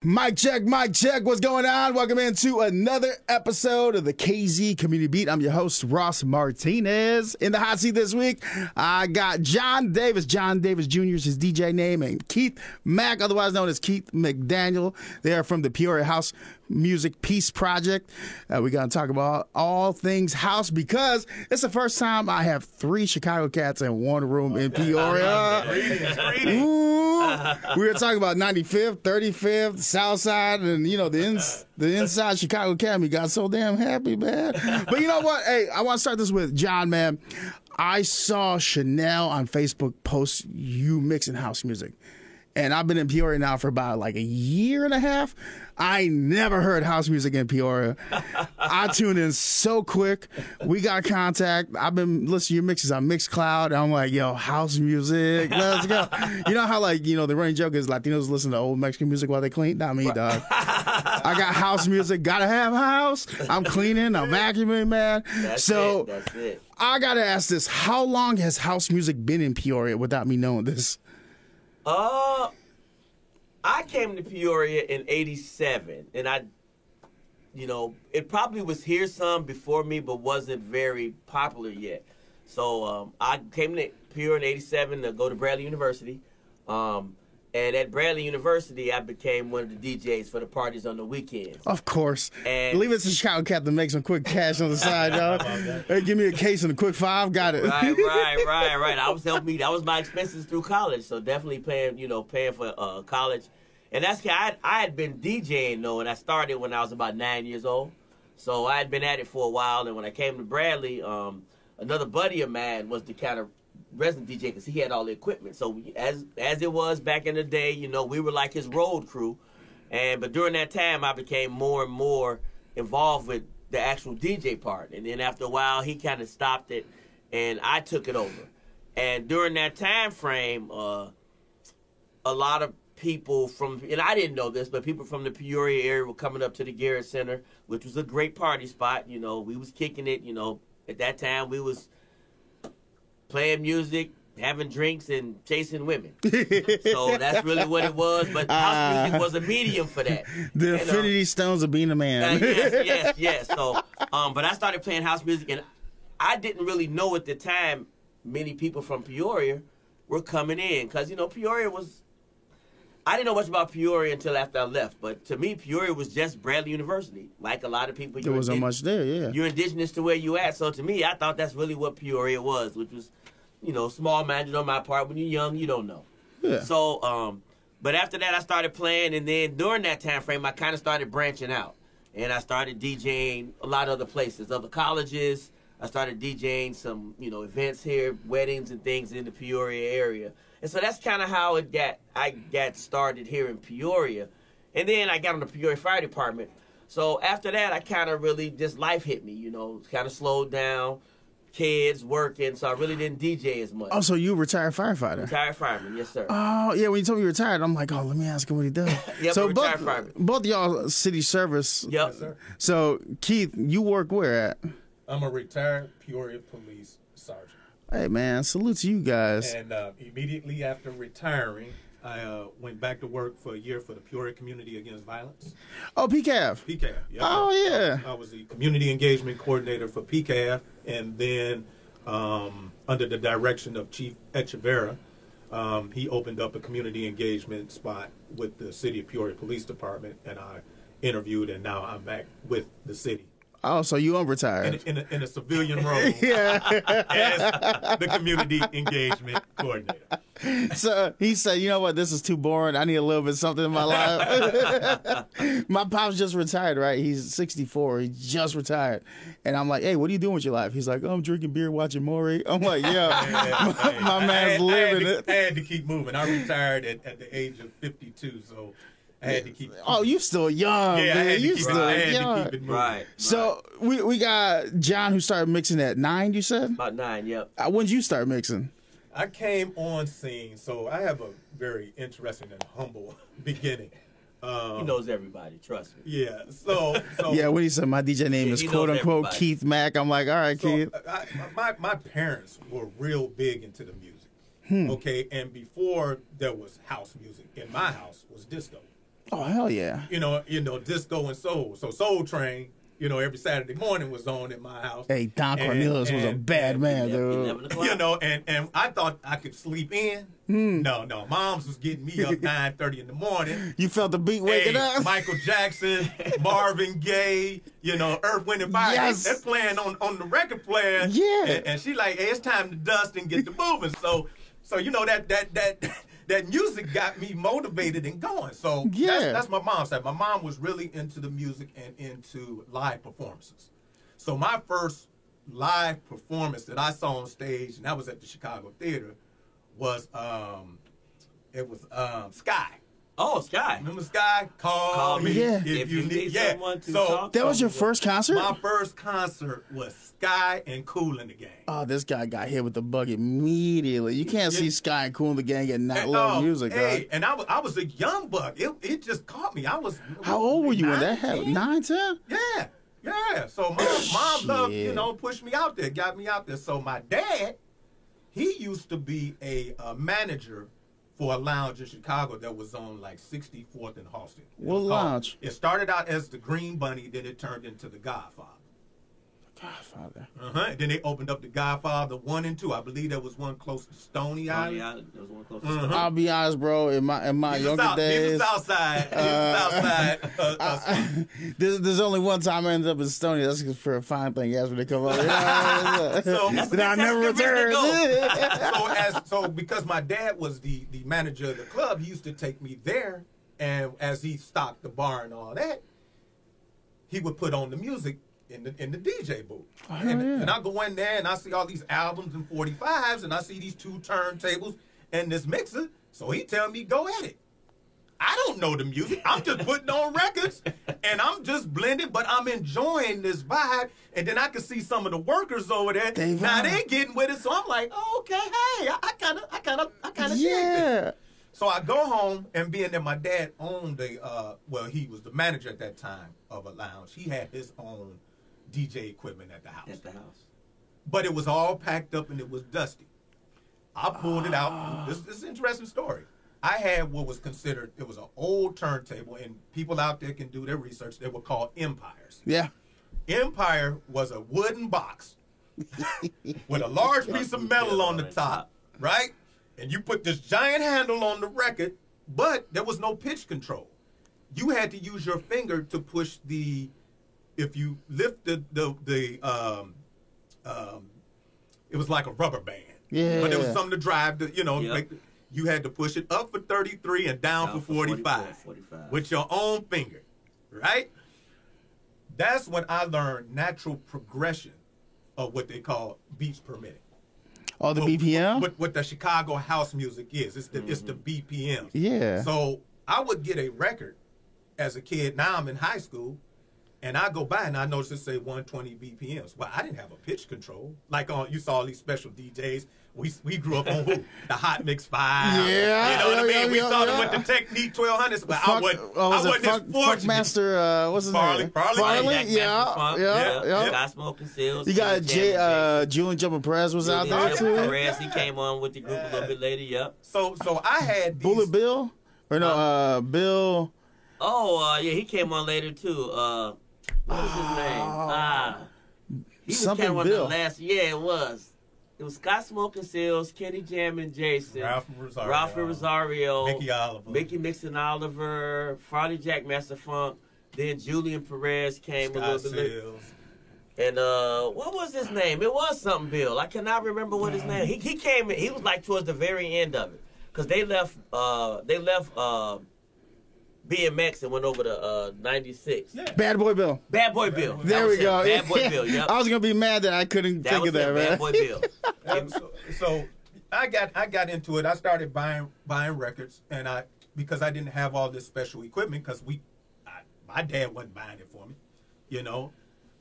Mic check, what's going on? Welcome into another episode of the KZ Community Beat. I'm your host, Ross Martinez. In the hot seat this week, I got John Davis. John Davis Jr. is his DJ name, and Keith Mack, otherwise known as Keith McDaniel. They are from the Peoria House Music Peace Project. We're going to talk about all things house because it's the first time I have three Chicago cats in one room in Peoria. Ooh. We're going to talk about 95th, 35th, South Side, and, you know, the inside Chicago Academy got so damn happy, man. But you know what? Hey, I want to start this with John, man. I saw Chanel on Facebook post you mixing house music. And I've been in Peoria now for about like a year and a half. I never heard house music in Peoria. I tuned in so quick. We got contact. I've been listening to your mixes on Mixcloud. And I'm like, yo, house music, let's go. You know how, like, you know, the running joke is Latinos listen to old Mexican music while they clean? Not me, dog. I got house music. Gotta have house. I'm cleaning. I'm vacuuming, man. That's it. I gotta ask this. How long has house music been in Peoria without me knowing this? I came to Peoria in '87, and it probably was here some before me, but wasn't very popular yet. So I came to Peoria in '87 to go to Bradley University. And at Bradley University, I became one of the DJs for the parties on the weekends. Of course. And leave it to Chicago Cat to make some quick cash on the side, y'all. Hey, give me a case and a quick five. Got it. Right. I was helping me. That was my expenses through college. So definitely paying for college. And that's I had been DJing though, and I started when I was about 9 years old. So I had been at it for a while. And when I came to Bradley, another buddy of mine was the kind of resident DJ because he had all the equipment. So as it was back in the day, you know, we were like his road crew. But during that time, I became more and more involved with the actual DJ part. And then after a while, he kind of stopped it, and I took it over. And during that time frame, a lot of people and I didn't know this, but people from the Peoria area were coming up to the Garrett Center, which was a great party spot. You know, we was kicking it. You know, at that time, we was playing music, having drinks, and chasing women. So that's really what it was. But house music was a medium for that. The Infinity Stones of being a man. Yes. So, but I started playing house music, and I didn't really know at the time many people from Peoria were coming in. Because, you know, I didn't know much about Peoria until after I left. But to me, Peoria was just Bradley University. Like a lot of people, there wasn't much there, yeah. You're indigenous to where you at. So to me, I thought that's really what Peoria was, which was, you know, small-minded on my part. When you're young, you don't know. Yeah. So, but after that, I started playing, and then during that time frame, I kind of started branching out, and I started DJing a lot of other places, other colleges. I started DJing some, you know, events here, weddings and things in the Peoria area, and so that's kind of how I got started here in Peoria, and then I got on the Peoria Fire Department. So after that, I kind of really just life hit me, you know, kind of slowed down. Kids working, so I really didn't DJ as much. Oh, so you retired firefighter? Retired fireman, yes, sir. Oh, yeah, when you told me you retired, I'm like, oh, let me ask him what he does. Yep, so retired fireman. Both of y'all city service. Yep. Yes, sir. So, Keith, you work where at? I'm a retired Peoria police sergeant. Hey, man, salute to you guys. And immediately after retiring, I went back to work for a year for the Peoria Community Against Violence. Oh, PCAV. PCAV, yeah. Oh, yeah. I was the community engagement coordinator for PCAV, and then under the direction of Chief Echeverra, he opened up a community engagement spot with the City of Peoria Police Department, and I interviewed, and now I'm back with the city. Oh, so you unretired. In a civilian role Yeah. as the community engagement coordinator. So he said, you know what, this is too boring. I need a little bit of something in my life. My pop's just retired, right? He's 64. He just retired. And I'm like, hey, what are you doing with your life? He's like, oh, I'm drinking beer, watching Maury. I'm like, yeah, my man's living it. I had to keep moving. I retired at the age of 52, so I had to keep. Oh, you still young, yeah, man. You still young. young. To keep it moving. Right. So we got John who started mixing at 9, you said? About 9, yep. When did you start mixing? I came on scene, so I have a very interesting and humble beginning. He knows everybody, trust me. Yeah, so yeah, when he said my DJ name is he quote knows unquote everybody. Keith Mack, I'm like, all right, Keith. My parents were real big into the music. Okay, and before there was house music, in my house was disco. Oh, hell yeah. You know, disco and soul. So Soul Train, every Saturday morning was on in my house. Hey, Don Cornelius was a bad man, dude. 11 o'clock. And I thought I could sleep in. No, Mom's was getting me up 9:30 in the morning. You felt the beat waking up? Michael Jackson, Marvin Gaye, Earth, Wind and Fire. Yes. They're playing on the record player. Yeah. And she like, hey, it's time to dust and get the moving. So that music got me motivated and going. So Yeah. that's my mom's side. My mom was really into the music and into live performances. So my first live performance that I saw on stage, and that was at the Chicago Theater, was Sky. Oh, Sky. Remember Sky? Call me Yeah. If you need someone to talk That to. was your first concert? My first concert was Sky and Kool and the Gang. Oh, this guy got hit with the bug immediately. You can't see Sky and Kool and the Gang and not love music, hey, dog. and I was a young buck. It just caught me. How old were you when that 9, happened? 9, 10? Yeah. So mom loved, Shit. pushed me out there, got me out there. So my dad, he used to be a manager for a lounge in Chicago that was on like 64th and Halsted. What lounge? It started out as the Green Bunny, then it turned into the Godfather. Godfather. Then they opened up the Godfather 1 and 2. I believe there was one close to Stony Island. Yeah, there was one close to Stone. I'll be honest, bro. In my younger days, He's a Southside. there's only one time I ended up in Stony. That's for a fine thing. Yes, when they come up. So Then I never returned. So because my dad was the manager of the club, he used to take me there, and as he stocked the bar and all that, he would put on the music in the DJ booth. And I go in there and I see all these albums and 45s, and I see these 2 turntables and this mixer. So he tell me, go at it. I don't know the music. I'm just putting on records and I'm just blending, but I'm enjoying this vibe. And then I can see some of the workers over there. Now they getting with it. So I'm like, oh, okay, hey, I kind of dig this. So I go home, and being that my dad owned he was the manager at that time of a lounge. He had his own DJ equipment at the house. But it was all packed up and it was dusty. I pulled it out. This is an interesting story. I had what was considered, it was an old turntable, and people out there can do their research. They were called Empires. Yeah. Empire was a wooden box with a large piece of metal on the top, right? And you put this giant handle on the record, but there was no pitch control. You had to use your finger to push if you lift it was like a rubber band. Yeah. But there was something to drive you had to push it up for 33 and down for 45 with your own finger, right? That's when I learned natural progression of what they call beats per minute. Oh, the BPM? What the Chicago house music is. It's the BPM. Yeah. So I would get a record as a kid. Now I'm in high school, and I go by and I notice it say 120 BPMs. Well, I didn't have a pitch control. Like you saw all these special DJs. We grew up on who? The Hot Mix 5. Yeah. You know what I mean? We saw them with the Technique 1200s. But I wasn't as fortunate. Funkmaster, what's his name? Farley. Yeah. Scott Smoking Seals. You got Julian Jumping Perez was out there too. Perez, he came on with the group a little bit later. Yep. So I had these, Bullet Bill, or no, Bill. Oh, yeah, he came on later too. What was his name? He was Something kind of one Bill. of the last. Yeah, it was. It was Scott Smoking Seals, Kenny Jam and Jason, Ralph Rosario, Mickey Oliver, Mickey Mixon Oliver, Farley Jack Master Funk. Then Julian Perez came a little bit later. And what was his name? It was something Bill. I cannot remember what his name. He came in. He was like towards the very end of it because they left BMX and went over to 96. Yeah. Bad Boy Bill. Bad Boy Bill. There we go. Bad Boy Bill. Yep. I was gonna be mad that I couldn't think of that, man. Bad Boy Bill. So I got into it. I started buying records, and because I didn't have all this special equipment, because my dad wasn't buying it for me,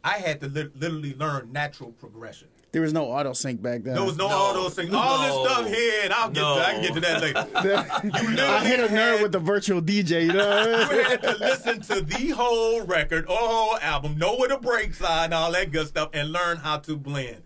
I had to literally learn natural progression. There was no auto sync back then. There was no auto sync. All this stuff here, and I can get to that later. I hit a nerve with the virtual DJ, you know? You had to listen to the whole record or whole album, know where the breaks are and all that good stuff, and learn how to blend.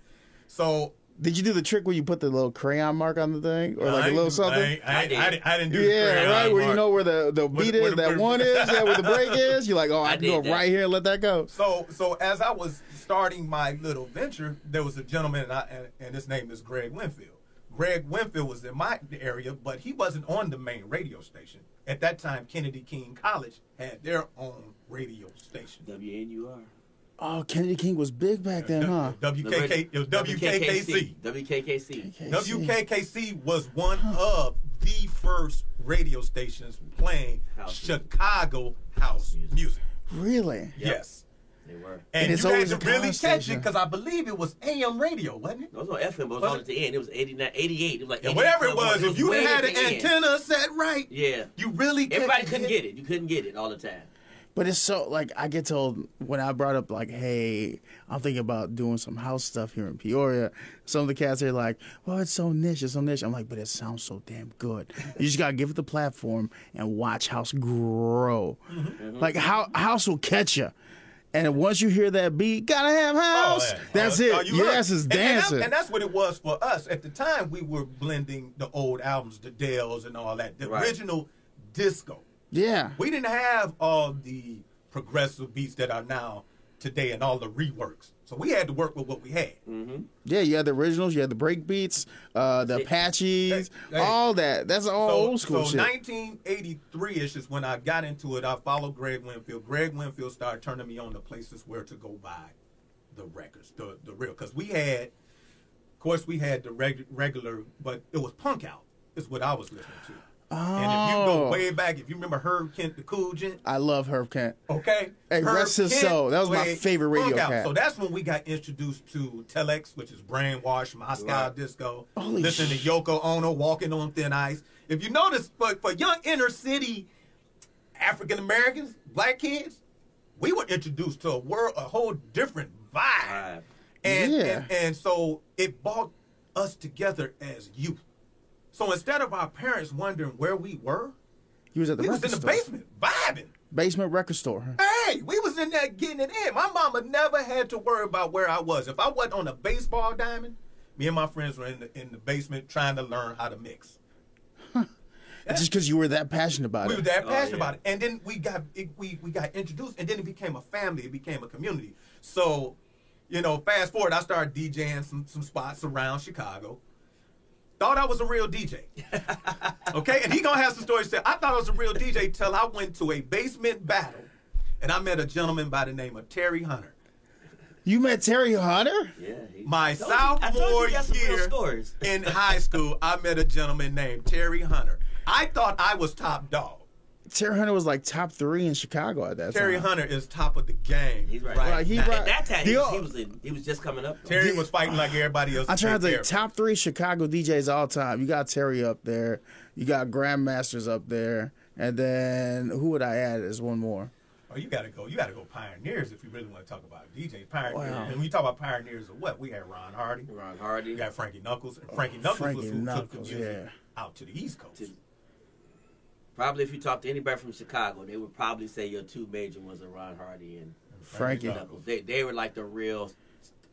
So Did you do the trick where you put the little crayon mark on the thing, or like a little something? I didn't do the Yeah, crayon right. Where you mark. know where the beat is, that one is, yeah, where the break is. You're like, oh, I can go did that. right here and let that go. So as I was starting my little venture, there was a gentleman, and his name is Greg Winfield. Greg Winfield was in my area, but he wasn't on the main radio station. At that time, Kennedy King College had their own radio station. WNUR. Oh, Kennedy King was big back then, huh? It was WKKC. WKKC. WKKC was one of the first radio stations playing House Chicago house music. Really? Yes. They were. And it's you had always to a really college catch it station. because I believe it was AM radio, wasn't it? It was on FM, but it was on at the end. It was 89, 88. It was like And whatever it 88, was, if you way didn't have at the end. antenna set right, Yeah. you really Everybody couldn't get it. You couldn't get it all the time. But it's so, like, I get told when I brought up, like, hey, I'm thinking about doing some house stuff here in Peoria. Some of the cats are like, well, it's so niche, it's so niche. I'm like, but it sounds so damn good. You just got to give it the platform and watch house grow. Like, house will catch you. And once you hear that beat, gotta have house. yeah. That's Oh, it. you Your heard. ass is And dancing. that's what it was for us. At the time, we were blending the old albums, the Dells and all that, the Right. original disco. Yeah. We didn't have all the progressive beats that are now today and all the reworks. So we had to work with what we had. Yeah, you had the originals, you had the break beats, the Apaches, Hey. all that. That's all old school so shit. 1983-ish is when I got into it. I followed Greg Winfield. Greg Winfield started turning me on to places where to go buy the records, the real. Because we had, of course, we had the regular, but it was punk out is what I was listening to. And if you go way back, if you remember Herb Kent, the Cool Gent, I love Herb Kent. okay? Hey, Herb rest his Kent soul. That was my played favorite radio punk out. cat. So that's when we got introduced to Telex, which is Brainwash, Moscow Right. Disco. Holy Listen to Yoko Ono, Walking on Thin Ice. If you notice, for young inner city African Americans, black kids, we were introduced to a whole different vibe. Right. And so it brought us together as youth. So instead of our parents wondering where we were, He was at the we was record in the store. basement vibing. Basement record store. Hey, we was in there getting it in. My mama never had to worry about where I was. If I wasn't on a baseball diamond, me and my friends were in the basement trying to learn how to mix. Just because you were that passionate about We it. were that passionate yeah. about it, and then we got introduced, and then it became a family. It became a community. So, fast forward, I started DJing some spots around Chicago. Thought I was a real DJ. Okay, and he gonna have some stories to tell. I thought I was a real DJ till I went to a basement battle, and I met a gentleman by the name of Terry Hunter. You met Terry Hunter? Yeah. My I told sophomore you got some real year stories. in high school, I met a gentleman named Terry Hunter. I thought I was top dog. Terry Hunter was like top 3 in Chicago at that Terry time. Hunter is top of the game. He's right. Right, he now. brought- At that time, The- he was just coming up. Terry was fighting like everybody else. I'm trying to take think, care of top 3 Chicago DJs all time. You got Terry up there. You got Grandmasters up there. And then who would I add as one more? Oh, you gotta go pioneers if you really want to talk about DJs. Pioneers. Wow. And when you talk about pioneers of what? We had Ron Hardy. Ron Hardy. We got Frankie Knuckles. And Frankie Knuckles Frankie was who took the Knuckles, music yeah. out to the East Coast. Probably if you talk to anybody from Chicago, they would probably say your two major ones are Ron Hardy and Frankie. Knuckles. They were like the real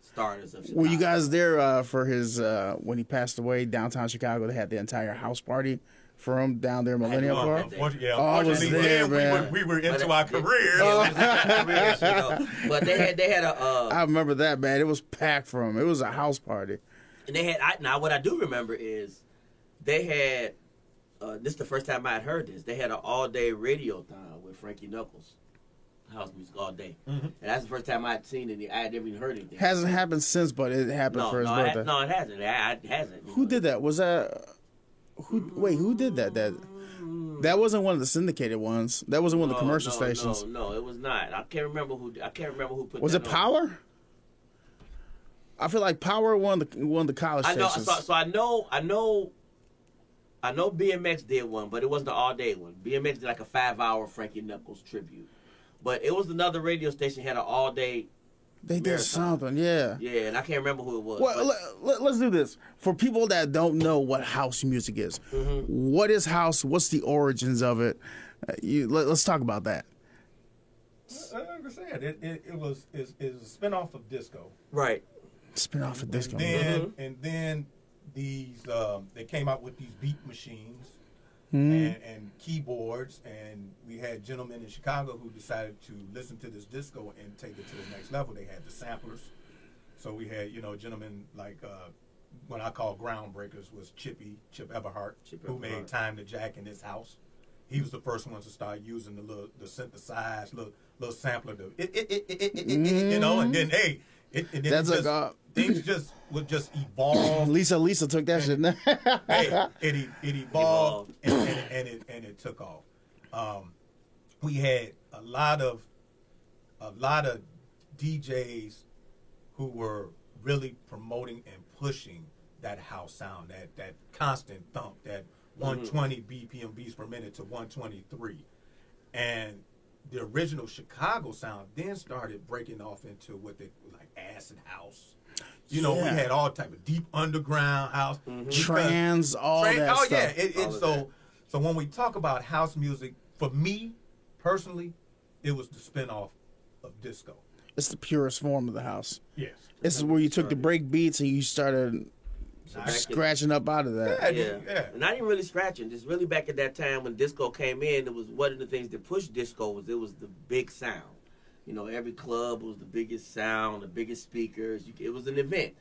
starters of Chicago. Were you guys there for his, when he passed away, downtown Chicago? They had the entire house party for him down there in Millennium go Park? up that Unfortunately, I was unfortunately, there, then man. we were into But our it- careers. But they had a I remember that, man. It was packed for him. It was a house party. and they had now what I do remember is they had this is the first time I had heard this. They had an all-day radio thon with Frankie Knuckles, house music all day, and that's the first time I had seen it. I had never even heard anything. Hasn't happened since, but it happened no, for his no, birthday. it hasn't. It hasn't. Who did that? Was that who did that? That wasn't one of the syndicated ones. That wasn't one of the commercial stations. No, it was not. I can't remember who put. Was that it on. Power? I feel like Power won the college I know. stations. So I know BMX did one, but it wasn't the all day one. BMX did like a 5-hour Frankie Knuckles tribute, but it was another radio station had an all day. They did marathon. something, yeah. Yeah, and I can't remember who it was. Well, but- let's do this. For people that don't know what house music is, what is house? What's the origins of it? Let's talk about that. Like I said, it was a spinoff of disco. right. Spin off of disco. And then these they came out with these beat machines and keyboards, and we had gentlemen in Chicago who decided to listen to this disco and take it to the next level. They had the samplers. So we had, gentlemen like what I call groundbreakers was Chip Everhart, who made Time to Jack in his house. He was the first one to start using the synthesized little sampler, and then things just would just evolve. Lisa took that shit. It evolved and it took off. We had a lot of DJs who were really promoting and pushing that house sound, that constant thump, that 120 BPM beats per minute to 123. And the original Chicago sound then started breaking off into what they like acid house. We had all type of deep underground house, trance, all that stuff. Yeah. So when we talk about house music, for me personally, it was the spinoff of disco. It's the purest form of the house. Yes. This is where you took the break beats and you started scratching up out of that. Yeah. Not even really scratching. Just really back at that time when disco came in, it was one of the things that pushed disco was the big sound. Every club was the biggest sound, the biggest speakers. It was an event.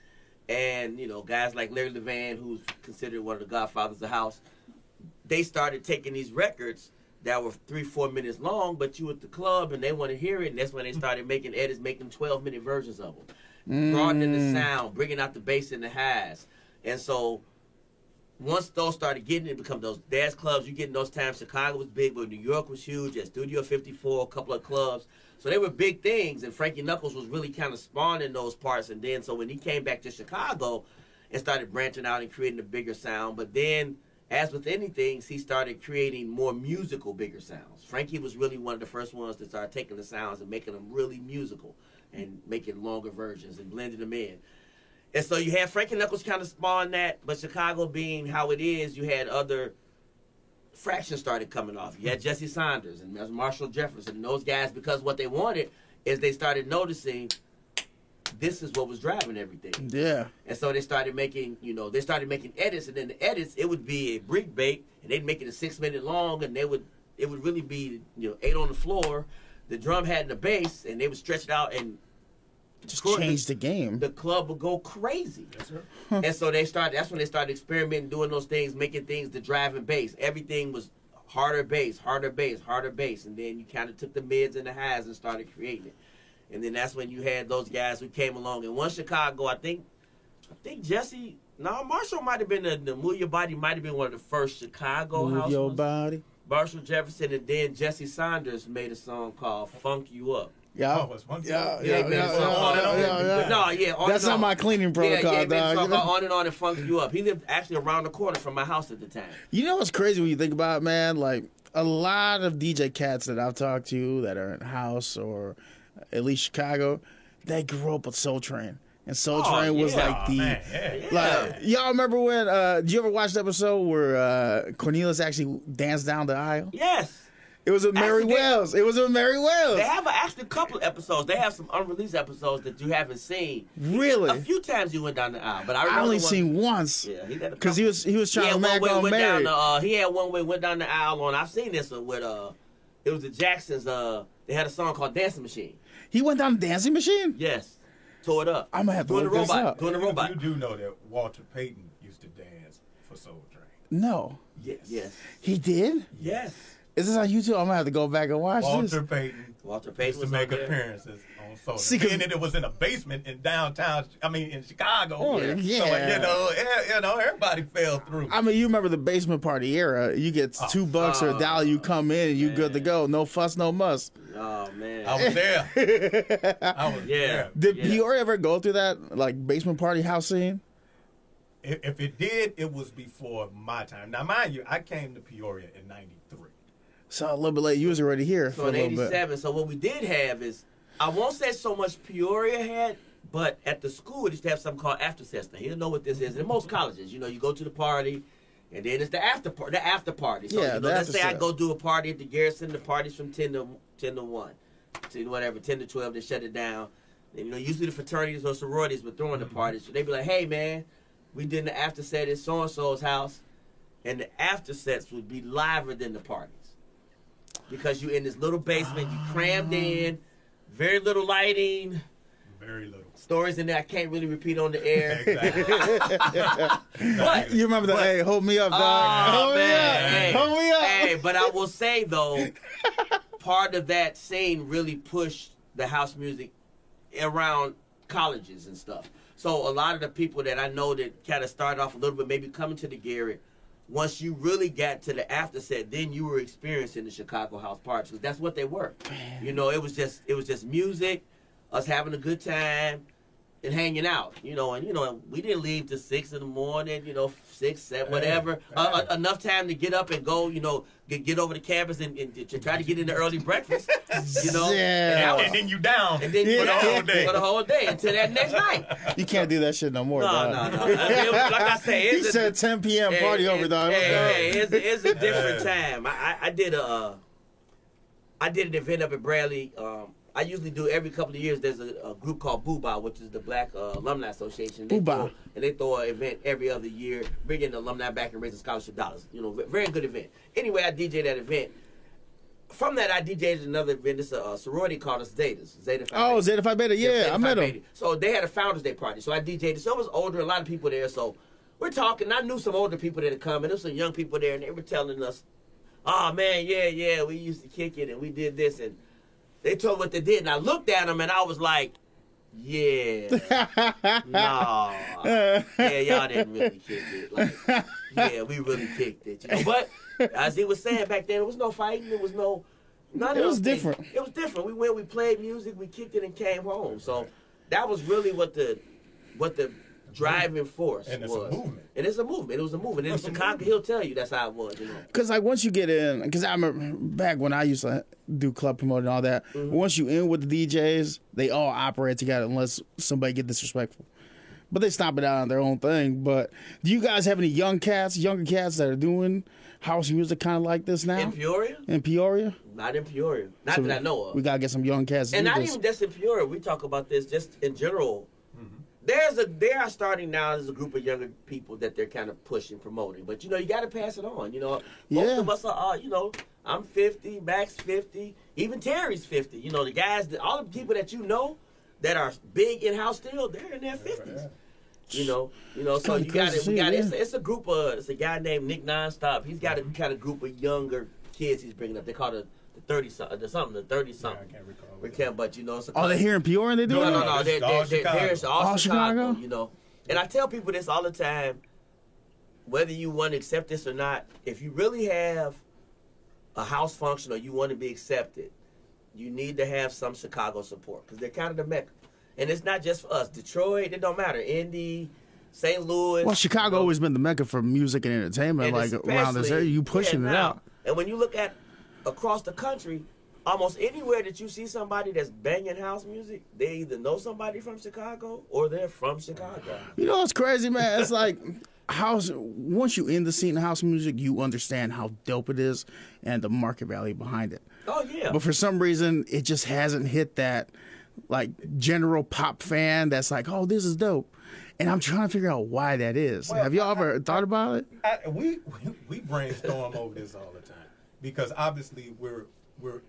And, guys like Larry Levan, who's considered one of the godfathers of the house, they started taking these records that were 3-4 minutes long, but you at the club and they want to hear it, and that's when they started making edits, making 12-minute versions of them. Broadening the sound, bringing out the bass and the highs. And so once those started getting it, become those dance clubs, you get in those times, Chicago was big, but New York was huge, at Studio 54, a couple of clubs. So they were big things, and Frankie Knuckles was really kind of spawning those parts. And then so when he came back to Chicago and started branching out and creating a bigger sound, but then as with anything, he started creating more musical, bigger sounds. Frankie was really one of the first ones to start taking the sounds and making them really musical and making longer versions and blending them in. And so you had Frankie Knuckles kind of spawn that, but Chicago being how it is, you had other fractions started coming off. You had Jesse Saunders and Marshall Jefferson, and those guys, because what they wanted is they started noticing this is what was driving everything. Yeah. And so they started making, edits, and then the edits, it would be a brick bait, and they'd make it a 6-minute long, and it would really be, 8 on the floor. The drum had the bass, and they would stretch it out and just change the game. The club would go crazy. Yes, sir. And so that's when they started experimenting, doing those things, making things the driving bass. Everything was harder bass, harder bass, harder bass. And then you kind of took the mids and the highs and started creating it. And then that's when you had those guys who came along. And once Chicago, I think Marshall might have been the Move Your Body might have been one of the first Chicago house. Move Your Body. Marshall Jefferson, and then Jesse Saunders made a song called Funk You Up. Yeah. That's on not my cleaning protocol, yeah, dog. On and on and Funk You Up. He lived actually around the corner from my house at the time. You know what's crazy when you think about it, man? Like, a lot of DJ cats that I've talked to that are in house or at least Chicago, they grew up with Soul Train. And Soul Train was like y'all remember when, did you ever watch the episode where Cornelius actually danced down the aisle? Yes. It was with Mary Wells. They have actually a couple of episodes. They have some unreleased episodes that you haven't seen. Really? A few times you went down the aisle, but I only seen once. Yeah, because he was trying to make on Mary. He had one way went down the aisle on. I've seen this one with it was the Jacksons. They had a song called Dancing Machine. He went down the Dancing Machine? Yes, tore it up. I'm gonna have to look this up. Doing the robot. You do know that Walter Payton used to dance for Soul Train. No. Yes. He did? Yes. Is this on YouTube? I'm gonna have to go back and watch this. Walter Payton used to make appearances on Soul Train. And it was in a basement in in Chicago. Oh, yeah. So everybody fell through. I mean, you remember the basement party era. You get $2 or $1, you come in and you good to go. No fuss, no muss. Oh, man. I was there. There. Did Peoria ever go through that, like, basement party house scene? If it did, it was before my time. Now, mind you, I came to Peoria in 93. So a little bit late. You was already here for a little bit. So in 87, so what we did have is, I won't say so much Peoria had, but at the school, it used to have something called after session. You don't know what this is. In most colleges, you go to the party, and then it's the after party. So, let's say I go do a party at the Garrison, the party's from 10 to 1, to whatever, 10 to 12, they shut it down. And, you know, usually the fraternities or sororities were throwing the parties. So they'd be like, hey, man, we did the after set at so-and-so's house. And the after sets would be liver than the parties. Because you in this little basement, you crammed in, very little lighting. Very little. Stories in there I can't really repeat on the air. Exactly. But You remember the, hey, hold me up, dog. oh, hold man. me up. Hey, Hold me up. hey, but I will say, though, part of that scene really pushed the house music around colleges and stuff. So a lot of the people that I know that kind of started off a little bit, maybe coming to the Garrett, once you really got to the after set, then you were experiencing the Chicago house parties. 'Cause that's what they were. Man. You know, it was just music, us having a good time, and hanging out. You know, and we didn't leave till 6 in the morning. 6, 7, whatever. Enough time to get up and go. Get over to campus and to try to get into early breakfast. Yeah. And then you down. And then you for the down whole day. for the whole day until that next night. You can't do that shit no more, No. dog. I mean, like I say, He said 10 p.m. party over, dog. It's a different time. I did an event up at Bradley. I usually do every couple of years. There's a group called Boo-Bah, which is the Black Alumni Association. Boo-Bah. And they throw an event every other year, bringing the alumni back and raising scholarship dollars. Very good event. Anyway, I DJ'd that event. From that, I DJ'd another event. It's a sorority called Zetas. Zeta Phi Oh, Beta. Zeta Phi Beta. Yeah, Zeta I Phi met him. Beta. So they had a Founders Day party. So I DJ'd it. So it was older, a lot of people there. So we're talking. I knew some older people that had come, and there was some young people there, and they were telling us, oh, man, yeah, we used to kick it, and we did this, and they told what they did, and I looked at them, and I was like, yeah, no, yeah, y'all didn't really kick it. Like, yeah, we really kicked it. But as he was saying back then, there was no fighting. There was none of It was those things. different. It was different. We went, we played music, we kicked it, and came home. So that was really what the driving force And it's was. a movement. And it's a movement. It was a movement. And in Chicago, he'll tell you that's how it was. Because like once you get in, because I remember back when I used to do club promoting and all that. Once you in with the DJs, they all operate together unless somebody get disrespectful. But they stomp it out on their own thing. But do you guys have any younger cats that are doing house music kind of like this now? In Peoria? In Peoria? Not in Peoria. Not So that I know of. We gotta get some young cats. To And do not this. even just in Peoria. We talk about this just in general. They are starting now as a group of younger people that they're kind of pushing, promoting. But you got to pass it on. Most Yeah. of us are. I'm 50, Max 50, even Terry's 50. The guys, all the people that that are big in house still, they're in their 50s. So kinda you got crazy it. to We see, got yeah. it's a group of. It's a guy named Nick Nonstop. He's got a kind of group of younger kids he's bringing up. They call it the 30 something, the 30 Yeah, something. I can't recall. We can't, but it's a Oh, they here in Peoria and they do no, it? no, no. It's all Chicago. There's all All Chicago, Chicago? And I tell people this all the time, whether you want to accept this or not, if you really have a house function or you want to be accepted, you need to have some Chicago support because they're kind of the mecca. And it's not just for us. Detroit, it don't matter. Indy, St. Louis. Well, Chicago always been the mecca for music and entertainment. And Like around this area, you pushing it out. And when you look at across the country, almost anywhere that you see somebody that's banging house music, they either know somebody from Chicago or they're from Chicago. You know what's crazy, man? It's like once you in the scene of house music, you understand how dope it is and the market value behind it. Oh yeah. But for some reason, it just hasn't hit that like general pop fan that's like, oh, this is dope. And I'm trying to figure out why that is. Well, Have you ever thought about it? We brainstorm over this all the time because obviously we're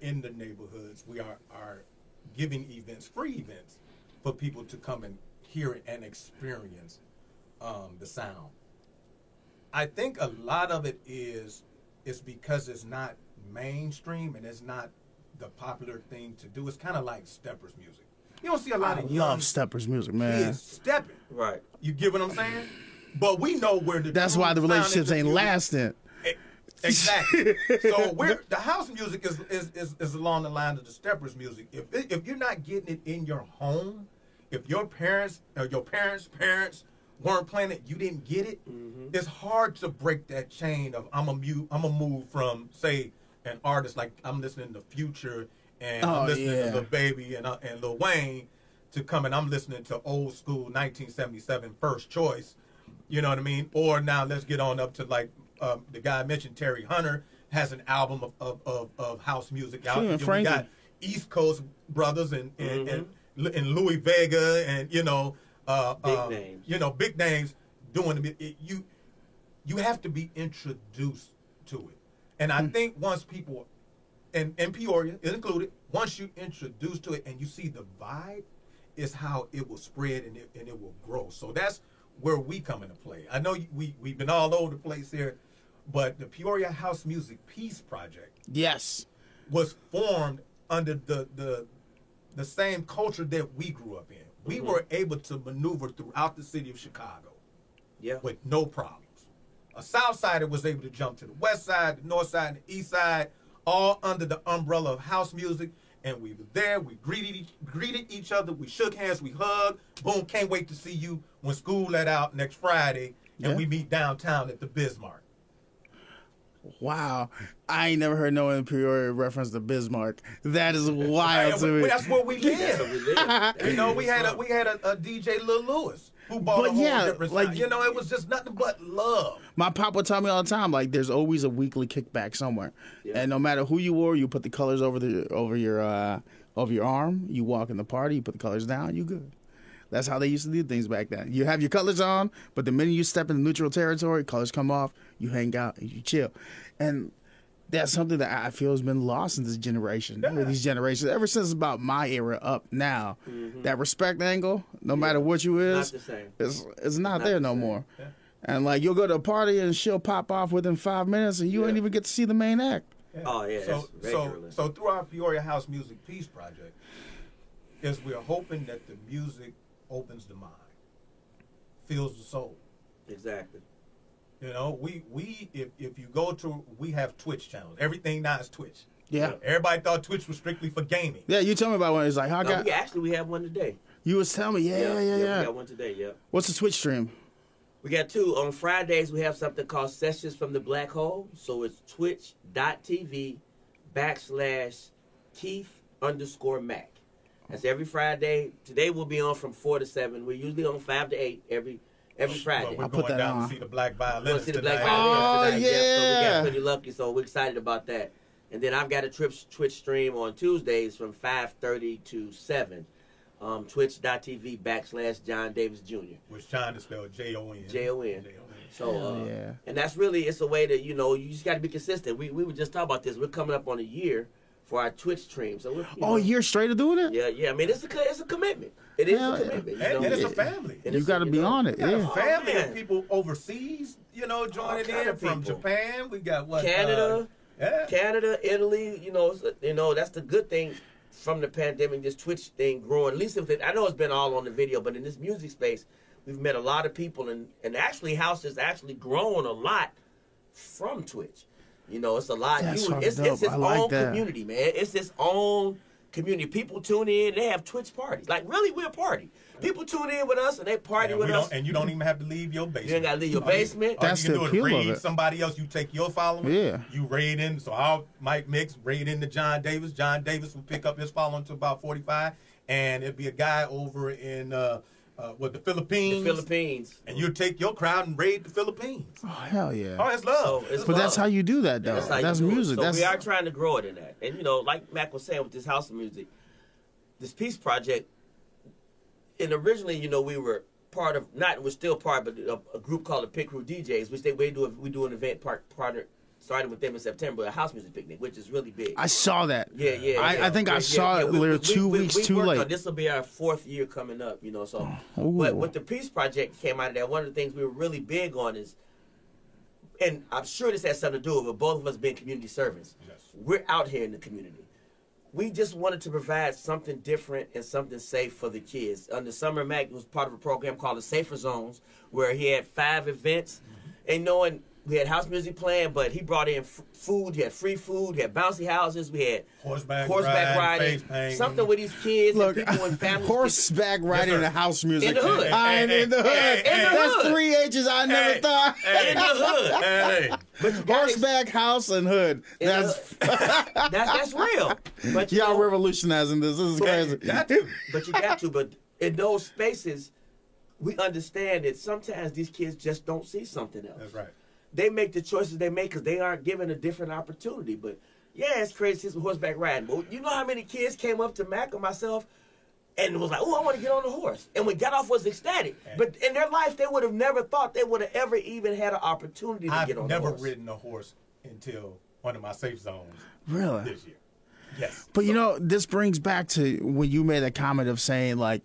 in the neighborhoods. We are giving events, free events, for people to come and hear it and experience the sound. I think a lot of it is because it's not mainstream and it's not the popular thing to do. It's kind of like steppers music. You don't see a lot I of love young steppers music, man. kids stepping. Right. You get what I'm saying? But we know where the That's true why the sound relationships is ain't music. lasting. Exactly. So the house music is along the line of the steppers music. If you're not getting it in your home, if your parents or your parents' weren't playing it, you didn't get it. Mm-hmm. It's hard to break that chain of I'm a move from say an artist like I'm listening to Future and Oh, I'm listening yeah. to Lil Baby and Lil Wayne to come and I'm listening to old school 1977 First Choice. You know what I mean? Or now let's get on up to like the guy I mentioned, Terry Hunter, has an album of house music out. Sure, We Frankie. got East Coast brothers and and Louis Vega and Big names. big names doing it. You have to be introduced to it, and I think once people, and Peoria is included, once you introduce to it and you see the vibe, is how it will spread and it will grow. So that's where we come into play. I know we've been all over the place here, but the Peoria House Music Peace Project, Yes. was formed under the same culture that we grew up in. We were able to maneuver throughout the city of Chicago with no problems. A South Sider was able to jump to the West Side, the North Side, and the East Side, all under the umbrella of house music. And we were there. We greeted each other. We shook hands. We hugged. Boom! Can't wait to see you when school let out next Friday, and we meet downtown at the Bismarck. Wow. I ain't never heard no one in Peoria reference to Bismarck. That is wild to me. That's where we live. We had a DJ Lil Lewis who bought a whole different sound. It was just nothing but love. My pop would tell me all the time, like, there's always a weekly kickback somewhere, and no matter who you were, you put the colors over your arm. You walk in the party, you put the colors down, you good. That's how they used to do things back then. You have your colors on, but the minute you step into neutral territory, colors come off. You hang out and you chill, and that's something that I feel has been lost in this generation, or these generations, ever since about my era up now. That respect angle, no matter what you is, not the same. It's not there no more. Yeah. And like you'll go to a party and she'll pop off within 5 minutes, and you ain't even get to see the main act. Yeah. Oh yeah. So through our Peoria House Music Peace Project, is we're hoping that the music opens the mind, fills the soul. Exactly. We if you go to, we have Twitch channels. Everything now is Twitch. Yeah. Everybody thought Twitch was strictly for gaming. Yeah, you told me about one. It's like, we have one today. You was telling me, yeah. We got one today, yeah. What's the Twitch stream? We got two. On Fridays, we have something called Sessions from the Black Hole. So it's twitch.tv/Keith_Mac. That's every Friday. Today we'll be on from 4 to 7. We're usually on 5 to 8 every Friday. We're going down to see the Black Violinists tonight. Oh, yeah. So we got pretty lucky, so we're excited about that. And then I've got a Twitch stream on Tuesdays from 5:30 to 7. Twitch.tv/John Davis Jr. Which John is spelled Jon. Jon. So, and that's really, it's a way that, you just got to be consistent. We were just talking about this. We're coming up on a year for our Twitch stream. So a year straight of doing it? Yeah. I mean, it's a commitment. It is a commitment. And it's a family. You got to be on it. A family of people overseas, joining in from Japan. We got Canada, Italy. That's the good thing from the pandemic. This Twitch thing growing. At least I know it's been all on the video, but in this music space, we've met a lot of people, and actually, House has actually grown a lot from Twitch. It's a lot. It's its own community, man. It's its own community. People tune in. They have Twitch parties. Like, really, we're a party. People tune in with us, and they party with us. And you don't even have to leave your basement. You ain't got to leave your basement. That's the appeal of it. Raid somebody else. You take your following. Yeah. You raid in. So I'll Mike Mix raid into John Davis. John Davis will pick up his following to about 45. And it'll be a guy over in the Philippines. The Philippines. And you take your crowd and raid the Philippines. Oh, hell yeah. Oh, it's love. But that's how you do that, though. That's music. So we are trying to grow it in that. And, like Mac was saying with this house of music, this Peace Project, and originally, we were part of, we're still part, but a group called the Pit Crew DJs, which we do an event started with them in September, a house music picnic, which is really big. I saw that. Yeah. I think I saw it literally 2 weeks too late. This will be our 4th year coming up, so. But with the Peace Project came out of that, one of the things we were really big on is, and I'm sure this has something to do with it, both of us being community servants. Yes. We're out here in the community. We just wanted to provide something different and something safe for the kids. Under Summer Mac was part of a program called the Safer Zones, where he had 5 events. And we had house music playing, but he brought in food. He had free food. He had bouncy houses. We had horseback riding. Something with these kids and people and families. Horseback riding and house music. In the hood. In the hood. That's 3 H's I never thought. In the hood. Horseback, house, and hood. That's real. But y'all revolutionizing this. This is crazy. But you got to. But in those spaces, we understand that sometimes these kids just don't see something else. That's right. They make the choices they make because they aren't given a different opportunity. But, yeah, it's crazy to see some horseback riding. But you know how many kids came up to Mac or myself and was like, oh, I want to get on the horse. And when got off was ecstatic. But in their life, they would have never thought they would have ever even had an opportunity to get on the horse. I've never ridden a horse until one of my safe zones Really? this year. Yes. But, you know, this brings back to when you made a comment of saying, like,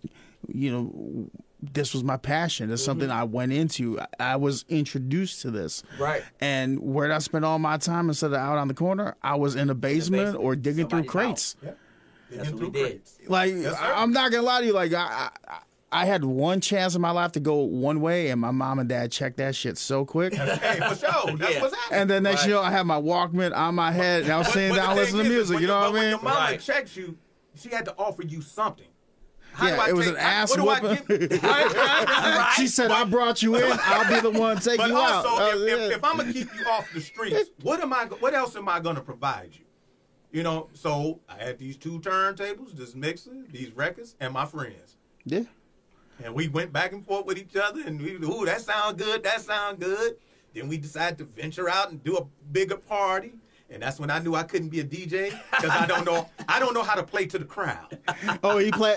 you know, this was my passion. It's something I went into. I was introduced to this. Right. And where did I spend all my time instead of out on the corner? I was in a basement or digging through Somebody's crates. Yep. That's what we did. Like, Yes, sir. I'm not going to lie to you. Like, I had one chance in my life to go one way, and my mom and dad checked that shit so quick. Hey, for sure. That's Yeah. what's happening. And then next Right. you know, I had my Walkman on my head, and I was sitting But down the listening to thing is, music. when You know what I when mean? your mama Right. checks you, she had to offer you something. How do Yeah, I it was take- an ass what do I whooping. give- She said, "I brought you in. I'll be the one to take But you also, out." if I'm gonna keep you off the streets, what else am I gonna provide you? You know, so I had these 2 turntables, this mixer, these records, and my friends. Yeah. And we went back and forth with each other, and ooh, that sound good, that sound good. Then we decided to venture out and do a bigger party. And that's when I knew I couldn't be a DJ because I don't know how to play to the crowd. Oh, he play.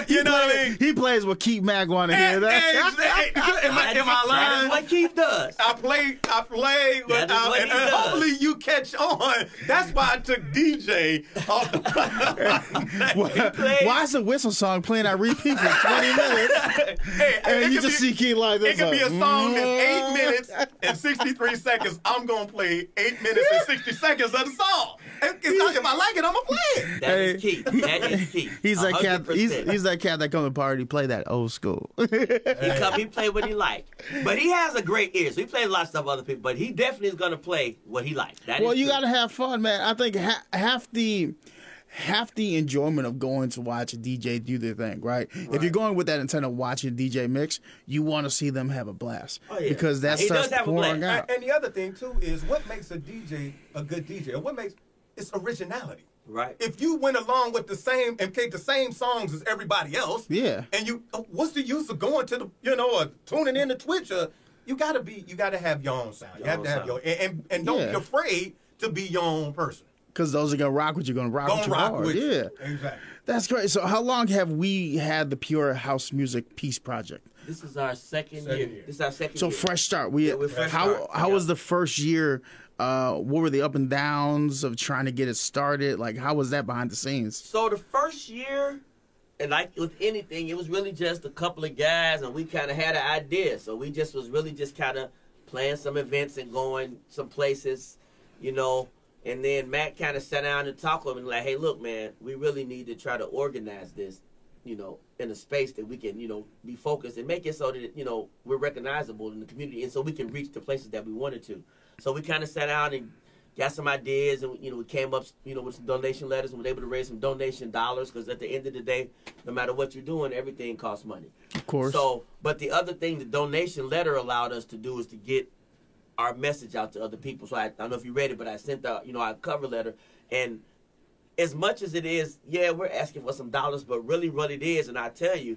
You know what I mean? He plays what Keith Mack want to hear. Am I That is lying? what Keith does. I play That is what and he does. hopefully you catch on. That's why I took DJ off the Why is the whistle song playing on repeat for 20 minutes? Hey, And it you could just be- see Keith like this. It could be a like, song that's 8 minutes and 63 seconds. I'm going to play 8 minutes and 60 seconds of the song. If I like it, I'm going to play it. That is Keith. That is Keith. He's that cat. 100%. He's that cat that come to party play that old school. He play what he like. But he has a great ear. So he plays a lot of stuff with other people. But he definitely is going to play what he likes. That Well, is you true. got to have fun, man. I think half the enjoyment of going to watch a DJ do their thing, right? If you're going with that intent of watching a DJ mix, you want to see them have a blast. Oh, yeah. Because that He starts does have a pouring blast. out. And the other thing, too, is what makes a DJ a good DJ? Or what makes it's originality. Right. If you went along with the same and played the same songs as everybody else, Yeah. and you, what's the use of going to the, or tuning in to Twitch? You gotta have your own sound. You have to have your, and don't be afraid to be your own person. Because those are going to rock with you, going to rock with you hard. with Yeah. you. Exactly. That's great. So how long have we had the Pure House Music Peace Project? This is our second year. year. This is our second So year. fresh start. we're fresh start. How Yeah. was the first year? What were the up and downs of trying to get it started? Like, how was that behind the scenes? So the first year, and like with anything, it was really just a couple of guys, and we kind of had an idea. So we just was really just kind of playing some events and going some places, And then Matt kind of sat down and talked with him and like, hey, look, man, we really need to try to organize this, in a space that we can, be focused and make it so that, we're recognizable in the community and so we can reach the places that we wanted to. So we kind of sat down and got some ideas and, we came up, with some donation letters and were able to raise some donation dollars because at the end of the day, no matter what you're doing, everything costs money. Of course. So, but the other thing the donation letter allowed us to do is to get our message out to other people. So I don't know if you read it, but I sent out, our cover letter. And as much as it is, we're asking for some dollars, but really what it is, and I tell you,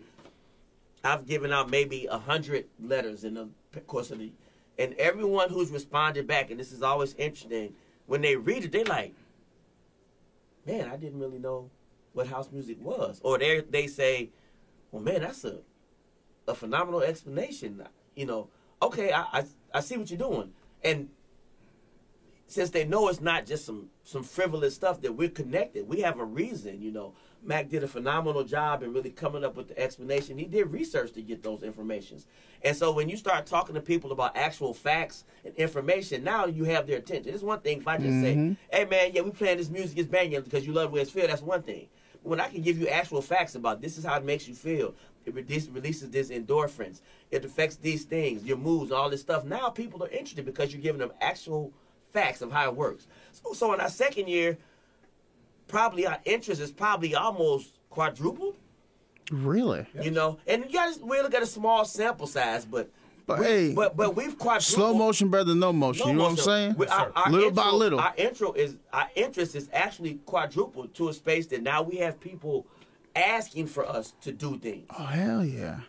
I've given out maybe 100 letters in the course of the, and everyone who's responded back, and this is always interesting, when they read it, they're like, man, I didn't really know what house music was. Or they say, well, man, that's a phenomenal explanation. Okay, I see what you're doing. And since they know it's not just some frivolous stuff, that we're connected. We have a reason, Mac did a phenomenal job in really coming up with the explanation. He did research to get those informations. And so when you start talking to people about actual facts and information, now you have their attention. It's one thing if I just say, hey, man, we playing this music, it's banging because you love the way it feels. That's one thing. But when I can give you actual facts about this is how it makes you feel, it releases this endorphins, it affects these things, your moods, all this stuff. Now people are interested because you're giving them actual facts of how it works. So in our second year, probably our interest is probably almost quadrupled. Really? And you guys really got a small sample size, but hey, but we've quadrupled. slow motion better than no motion. No You know motion. what I'm saying? Our Little by little. Our interest is actually quadrupled to a space that now we have people asking for us to do things. Oh, hell yeah.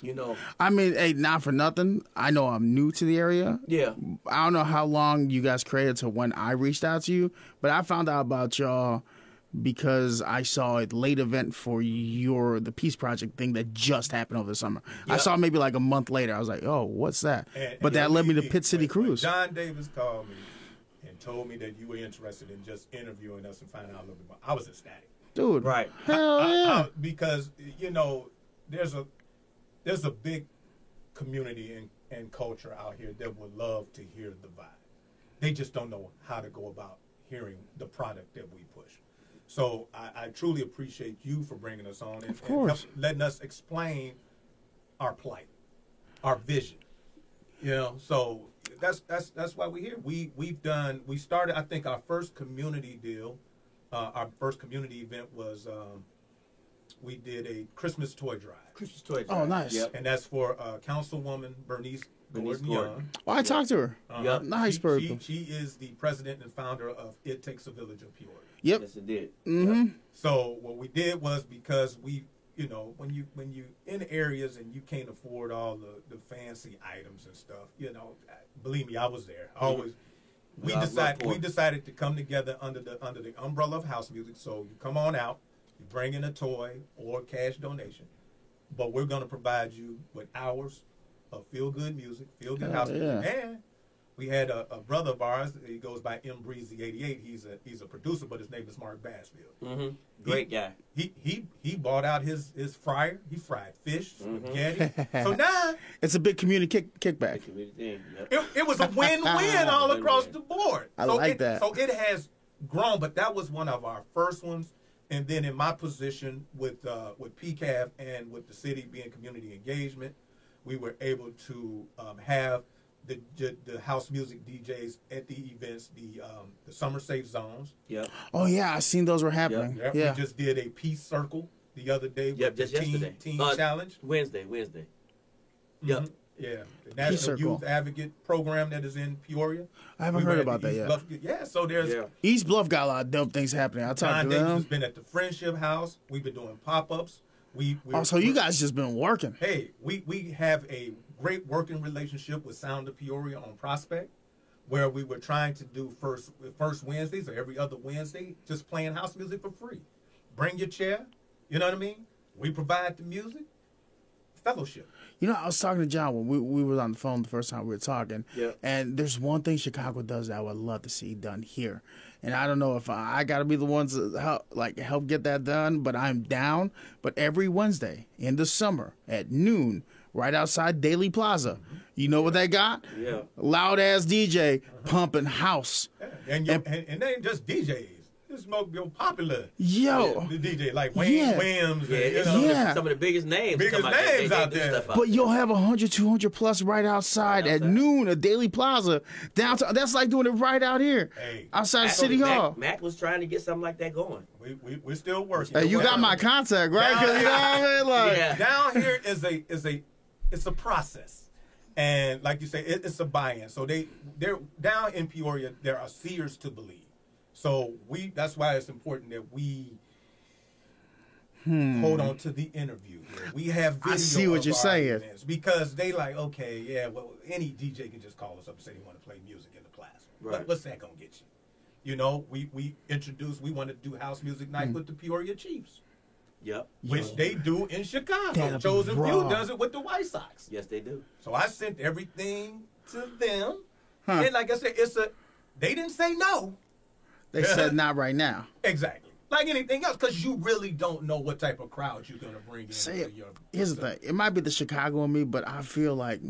I mean, hey, not for nothing. I know I'm new to the area. Yeah. I don't know how long you guys created to when I reached out to you, but I found out about y'all because I saw a late event for the Peace Project thing that just happened over the summer. I saw maybe like a month later. I was like, oh, what's that? But that led me to Pit City Cruise. When John Davis called me and told me that you were interested in just interviewing us and finding out a little bit more, I was ecstatic. Dude, Right. hell yeah. Because, there's a big community and culture out here that would love to hear the vibe. They just don't know how to go about hearing the product that we push. So I truly appreciate you for bringing us on and letting us explain our plight, our vision. So that's why we're here. We started, I think, our first community deal. Our first community event was we did a Christmas toy drive. Christmas toy drive. Oh, nice. Yep. And that's for Councilwoman Bernice Gordon Young. Oh, I talked to her. Yep. Nice person. She is the president and founder of It Takes a Village of Peoria. Yep. Yes, it did. Mm-hmm. Yep. So what we did was, because we, when you in areas and you can't afford all the fancy items and stuff, believe me, I was there. Always. We decided to come together under the umbrella of house music. So you come on out, you bring in a toy or cash donation, but we're going to provide you with hours of feel-good music, feel-good house music. And we had a brother of ours. He goes by M Breezy 88. He's a producer, but his name is Mark Bassfield. Mm-hmm. Great guy. He bought out his fryer. He fried fish, spaghetti. So now it's a big community kickback. Yep. it was a win-win all across the board. I like that. So it has grown, but that was one of our first ones. And then in my position with PCAF and with the city being community engagement, we were able to have the house music DJs at the events, the summer safe zones. Yep. Oh yeah, I seen those were happening. Yep. Yeah. We just did a peace circle the other day with just the yesterday. teen challenge. Wednesday. Mm-hmm. Yep. Yeah, the National Youth Advocate Program that is in Peoria. I haven't heard about that yet. Yeah, so there's East Bluff got a lot of dope things happening. I talked John to Davis them. has been at the Friendship House. We've been doing pop-ups. So you guys just been working. Hey, we have a great working relationship with Sound of Peoria on Prospect, where we were trying to do first Wednesdays or every other Wednesday, just playing house music for free. Bring your chair, you know what I mean? We provide the music, fellowship. I was talking to John when we were on the phone the first time we were talking. Yeah. And there's one thing Chicago does that I would love to see done here. And I don't know if I got to be the ones to help get that done, but I'm down. But every Wednesday in the summer at noon, right outside Daily Plaza, you know what they got? Yeah. Loud ass DJ pumping house. Yeah. And they ain't just DJs. It's more popular. Yo. The DJ like Wayne Williams. Some of the biggest names out there. But you'll have 100, 200 plus right outside at noon at Daily Plaza downtown. That's like doing it right out here outside City Hall. Mac was trying to get something like that going. We're still working. Hey, you got my contact, right? Because you know what I mean? Down here it's a process. And like you say, it's a buy-in. So they're down in Peoria, there are seers to believe. So that's why it's important that we hold on to the interview here. We have video. I see what you're saying. Because they like, okay, yeah, well, any DJ can just call us up and say they want to play music in the plaza. Right. What's that gonna get you? We want to do house music night with the Peoria Chiefs. Yep. Which they do in Chicago. That'd Chosen be Few raw. does it with the White Sox. Yes, they do. So I sent everything to them. And like I said, they didn't say no. They said not right now. Exactly. Like anything else, because you really don't know what type of crowd you're going to bring in. Here's the thing. It might be the Chicago in me, but I feel like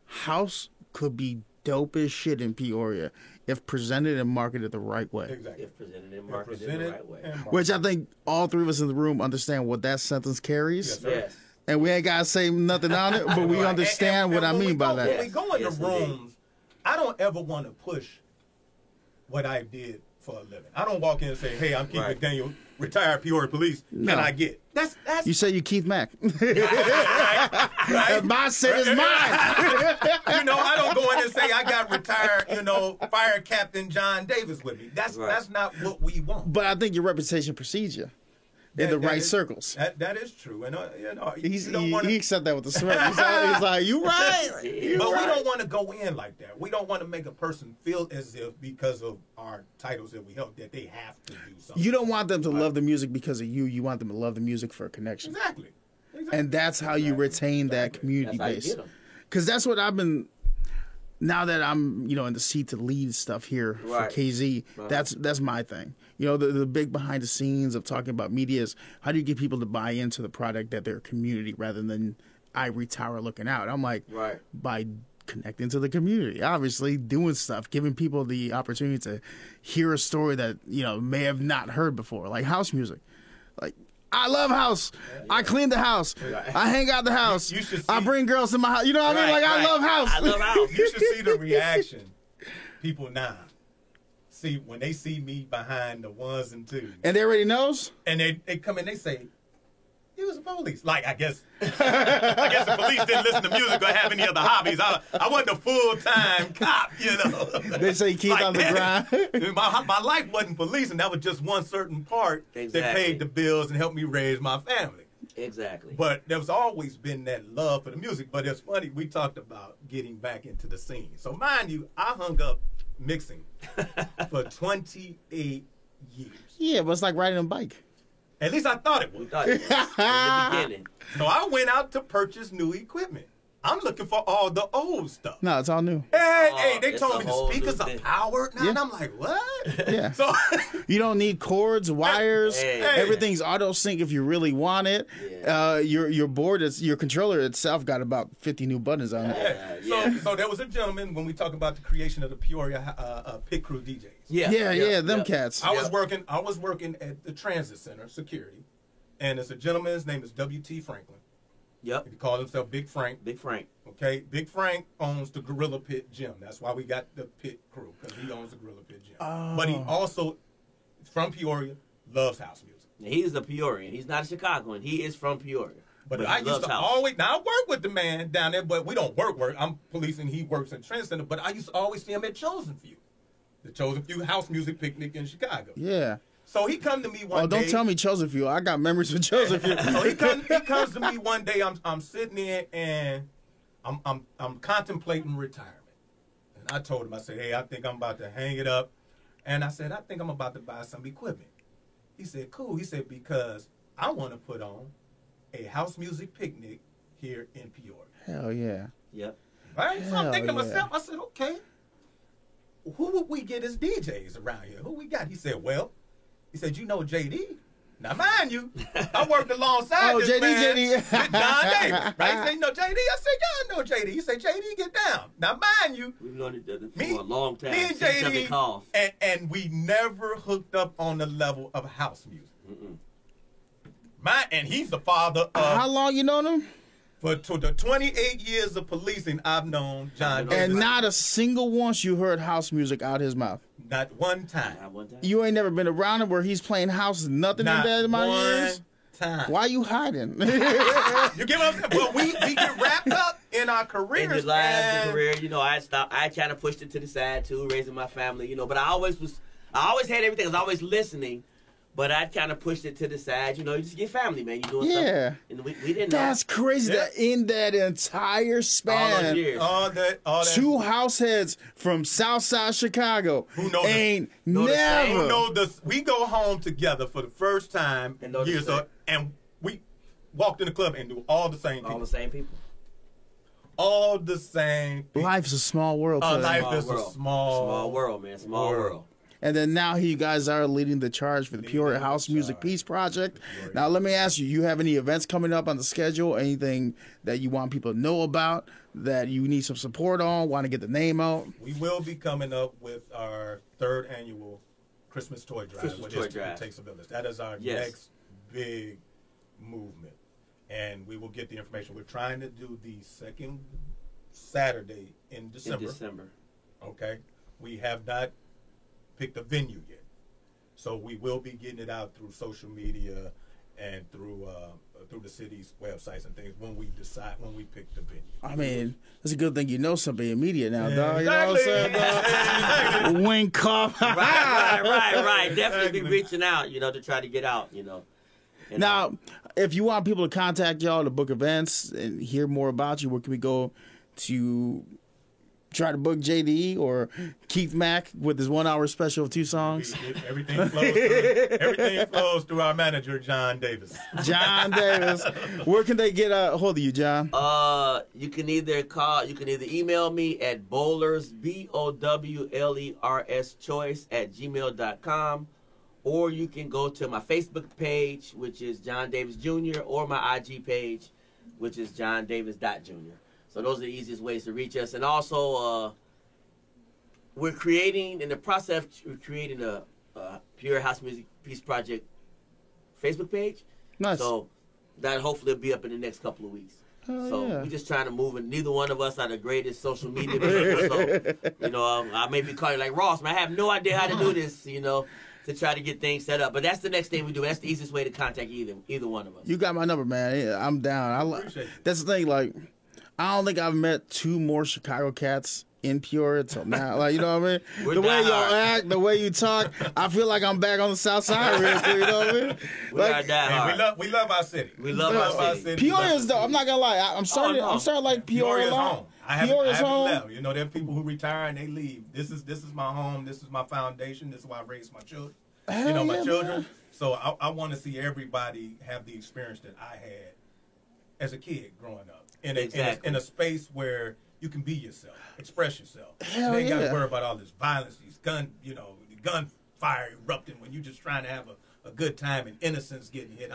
house could be dope as shit in Peoria if presented and marketed the right way. Exactly. If presented and marketed in the right way. Which I think all three of us in the room understand what that sentence carries. Yes. And we ain't got to say nothing on it, but we understand what I mean by that. When we go in the rooms, I don't ever want to push what I did for a living. I don't walk in and say, hey, I'm Keith McDaniel, retired Peoria Police. No. Can I get? That's You say you Keith Mack. right? My shit is mine. I don't go in and say I got retired, Fire Captain John Davis with me. That's not what we want. But I think your reputation precedes you. in the right is, circles. That is true, and He accept that with the smirk. He's like, "You right." But we don't want to go in like that. We don't want to make a person feel as if because of our titles that we help that they have to do something. You don't want them to love the music because of you. You want them to love the music for a connection. Exactly. And that's how you retain that community base. Because that's what I've been. Now that I'm, in the seat to lead stuff here for KZ, that's my thing. The big behind the scenes of talking about media is how do you get people to buy into the product that they're a community rather than ivory tower looking out. I'm like, by connecting to the community, obviously doing stuff, giving people the opportunity to hear a story that, may have not heard before, like house music. Like, I love house. Yeah. I clean the house. I hang out the house. I bring girls to my house. You know what I mean? Like, I love house. I love house. You should see the reaction people now see when they see me behind the ones and twos. And they already knows? And they come in, they say, he was a police. Like, I guess the police didn't listen to music or have any other hobbies. I wasn't a full-time cop, They say keep like, on the grind. My life wasn't policing. That was just one certain part that paid the bills and helped me raise my family. Exactly. But there's always been that love for the music. But it's funny, we talked about getting back into the scene. So mind you, I hung up mixing for 28 years. Yeah, but it's like riding a bike. At least I thought it was. We thought it was in the beginning. So I went out to purchase new equipment. I'm looking for all the old stuff. No, it's all new. Hey, they told me the speakers are powered now, and I'm like, what? Yeah. So you don't need cords, wires. Hey. Everything's auto sync if you really want it. Yeah. Your board, your controller itself got about 50 new buttons on it. So there was a gentleman when we talk about the creation of the Peoria Pit Crew DJs. Them cats. I was working at the Transit Center security, and it's a gentleman. His name is W.T. Franklin. Yep. He called himself Big Frank. Big Frank. Okay. Big Frank owns the Gorilla Pit Gym. That's why we got the Pit Crew, because he owns the Gorilla Pit Gym. Oh. But he also, from Peoria, loves house music. Now, he's a Peorian. He's not a Chicagoan. He is from Peoria. But I used to always, now I work with the man down there, but we don't work. I'm policing, he works at Trend Center, but I used to always see him at Chosen Few. The Chosen Few house music picnic in Chicago. Yeah. So he come to me one day. Oh, don't tell me Chosen Few. I got memories with Chosen Few. So he comes to me one day. I'm sitting there and I'm contemplating retirement. And I told him, I said, hey, I think I'm about to hang it up. And I said, I think I'm about to buy some equipment. He said, cool. He said, because I want to put on a house music picnic here in Peoria. Hell yeah. Yep. Right? So I'm thinking to myself, I said, okay, who would we get as DJs around here? Who we got? He said, well, he said, you know JD. Now, mind you, I worked alongside this JD, man JD. with John Davis. Right? He said, you know JD? I said, yeah, I know JD. He said, JD, get down. Now, mind you, we've known each other for a long time. Me and JD, and we never hooked up on the level of house music. And he's the father of... How long you known him? For the 28 years of policing, I've known John Davis. And not a single once you heard house music out his mouth. Not one time. You ain't never been around him where he's playing house, nothing in that amount of years? Time. Why you hiding? You get what I'm saying? Well, we get wrapped up in our careers. In the lives, career, I stopped. I kind of pushed it to the side too, raising my family, but I always had everything. I was always listening. But I kind of pushed it to the side. You just get family, man. You doing something. And we didn't know. That's crazy that in that entire span, all those years. All that. Two house heads from Southside Chicago who know ain't never. Who know this? We go home together for the first time years ago, and we walked in the club and do all the same people. All the same people. All the same people. Life's a small world. Life is a small world, man. Small world. And then now you guys are leading the charge for the Peoria House Music Peace Project. Now let me ask you have any events coming up on the schedule? Anything that you want people to know about, that you need some support on, want to get the name out? We will be coming up with our 3rd annual Christmas Toy Drive. It takes a village. That is our next big movement. And we will get the information. We're trying to do the second Saturday in December. Okay. We have not picked a venue yet, so we will be getting it out through social media and through the city's websites and things when we pick the venue. I mean, it's a good thing you know somebody in media now, dog. Exactly. You know what I'm saying? Wink, cough. Right. Definitely be reaching out, to try to get out, Now, if you want people to contact y'all to book events and hear more about you, where can we go to try to book JD or Keith Mack with his 1 hour special of 2 songs? Everything flows through our manager, John Davis. John Davis. Where can they get a hold of you, John? You can either email me at bowlers, BOWLERS choice @gmail.com, or you can go to my Facebook page, which is John Davis Jr., or my IG page, which is John Davis.Jr. So those are the easiest ways to reach us. And also, we're creating a Pure House Music Peace Project Facebook page. Nice. So that hopefully will be up in the next couple of weeks. So yeah. we're just trying to move, and neither one of us are the greatest social media people. So, I may be calling like, Ross, man, I have no idea how to do this, to try to get things set up. But that's the next thing we do. That's the easiest way to contact either one of us. You got my number, man. Yeah, I'm down. That's the thing, like, I don't think I've met 2 more Chicago cats in Peoria till now. Like, you know what I mean? The way y'all act, the way you talk, I feel like I'm back on the South Side real quick, you know what I mean? We love our city. We love our city. Peoria's though, I'm not gonna lie. I'm starting to like Peoria a lot. Home. I haven't left. There are people who retire and they leave. This is my home. This is my foundation. This is why I raised my children. My children. Man. So I want to see everybody have the experience that I had as a kid growing up. In a space where you can be yourself, express yourself. You ain't got to worry about all this violence, these gunfire erupting when you're just trying to have a good time and innocence getting hit.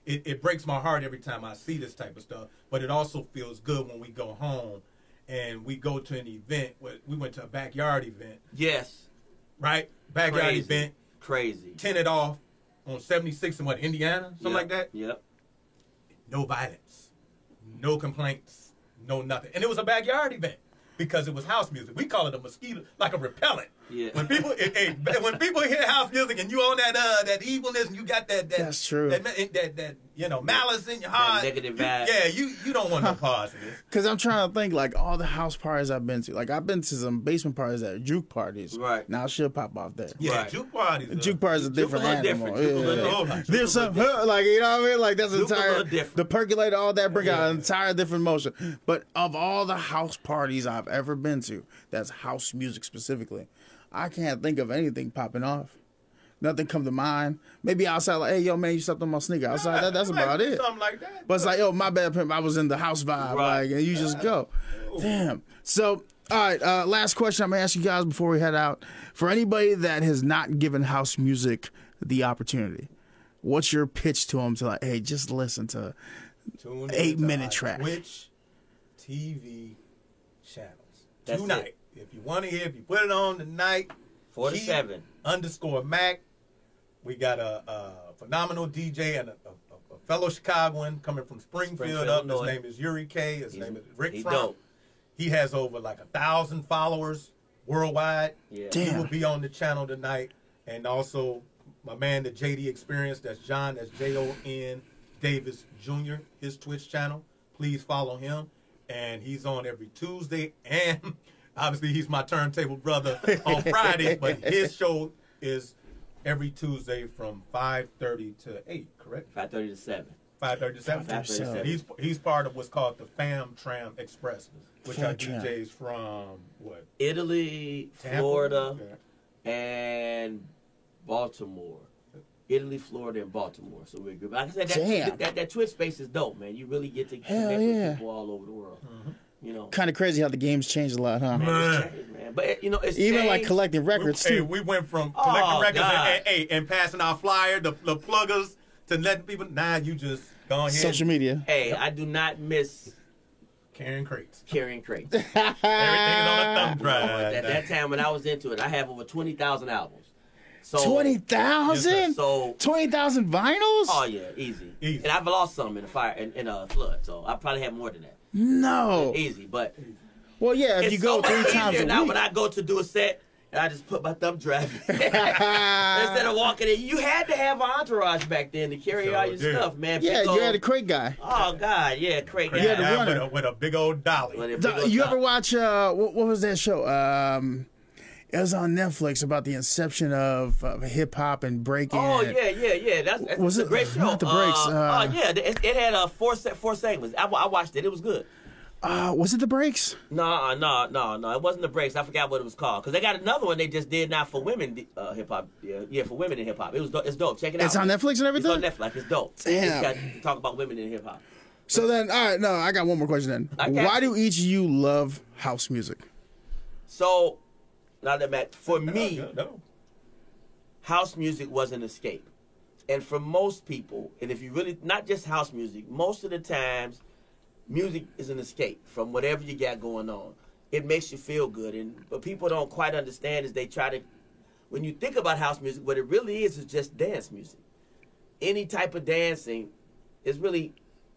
It breaks my heart every time I see this type of stuff, but it also feels good when we go home and we go to an event. We went to a backyard event. Yes. Right? Backyard event. Crazy. Tented off on 76 in Indiana? Something like that? Yep. No violence. No complaints, no nothing. And it was a backyard event because it was house music. We call it a mosquito, like a repellent. Yeah. When people hear house music and you own that evilness and you got that that's true. That malice in your heart. That negative vibe. You don't want no positive. Because I'm trying to think, like, all the house parties I've been to. Like, I've been to some basement parties that are juke parties. Right. Now she'll pop off there. Yeah, right. Juke parties. Juke parties are different animal. There's some, like, you know what I mean? Like, that's entire, the percolator, all that, bring out an entire different motion. But of all the house parties I've ever been to, that's house music specifically, I can't think of anything popping off. Nothing come to mind. Maybe outside, like, hey, yo, man, you stepped on my sneaker. Outside, that's about it. Something like that. But it's like, yo, my bad, pimp. I was in the house vibe, like, and you just go. Damn. So, all right, last question I'm going to ask you guys before we head out. For anybody that has not given house music the opportunity, what's your pitch to them to, like, hey, just listen to 8-minute track? Twitch TV channels. Tonight. If you want to hear, if you put it on tonight, 4 to 7 _Mac. We got a phenomenal DJ and a fellow Chicagoan coming from Springfield up. His name is Yuri K. His name is Rick Trump. He has over like 1,000 followers worldwide. Yeah. Damn. He will be on the channel tonight. And also my man, the JD Experience, that's John, that's Jon Davis Jr., his Twitch channel. Please follow him. And he's on every Tuesday, and obviously he's my turntable brother on Fridays, but his show is every Tuesday from 5:30 to 8, correct? 5:30 to 7. 5:30 to 7. 5:30 to 7. He's part of what's called the Fam Tram Express, which are DJs from what? Italy, Tampa? Florida, and Baltimore. Italy, Florida, and Baltimore. So we're good. Like I said, that Twitch space is dope, man. You really get to connect with people all over the world. Mm-hmm. Kind of crazy how the game's changed a lot, huh? Man, it's changed, man. But it's even changed. like collecting records too. We went from collecting records and passing our flyer, the pluggers, to letting people. Now you just go ahead. Social media. Hey, I do not miss carrying crates. Everything is on a thumb drive. At that time when I was into it, I have over 20,000 albums. So 20,000? So 20,000 vinyls? Oh yeah, easy. And I've lost some in a fire in a flood, so I probably have more than that. No. Easy, but well, yeah, if you go 3 times a week. Now when I go to do a set, and I just put my thumb drive instead of walking in. You had to have an entourage back then to carry all your stuff, man. Yeah, you had a crate guy. Oh God, yeah, crate guy. You had a runner with a big old dolly. You ever watch what was that show? It was on Netflix about the inception of hip hop and breaking. Oh yeah. That's a great show. Not the breaks? Yeah, it had four segments. I watched it. It was good. Was it the breaks? No. It wasn't the breaks. I forgot what it was called. Because they got another one they just did now for women hip hop. Yeah, for women in hip hop. It's dope. Check it out. It's on Netflix and everything. It's on Netflix. It's dope. Damn. It's got to talk about women in hip hop. So then, all right, no, I got one more question then. Okay. Why do each of you love house music? So, now that Matt, for me, No. house music was an escape. And for most people, and if you really, not just house music, most of the times, music is an escape from whatever you got going on. It makes you feel good. And what people don't quite understand is they try to, when you think about house music, what it really is just dance music. Any type of dancing is really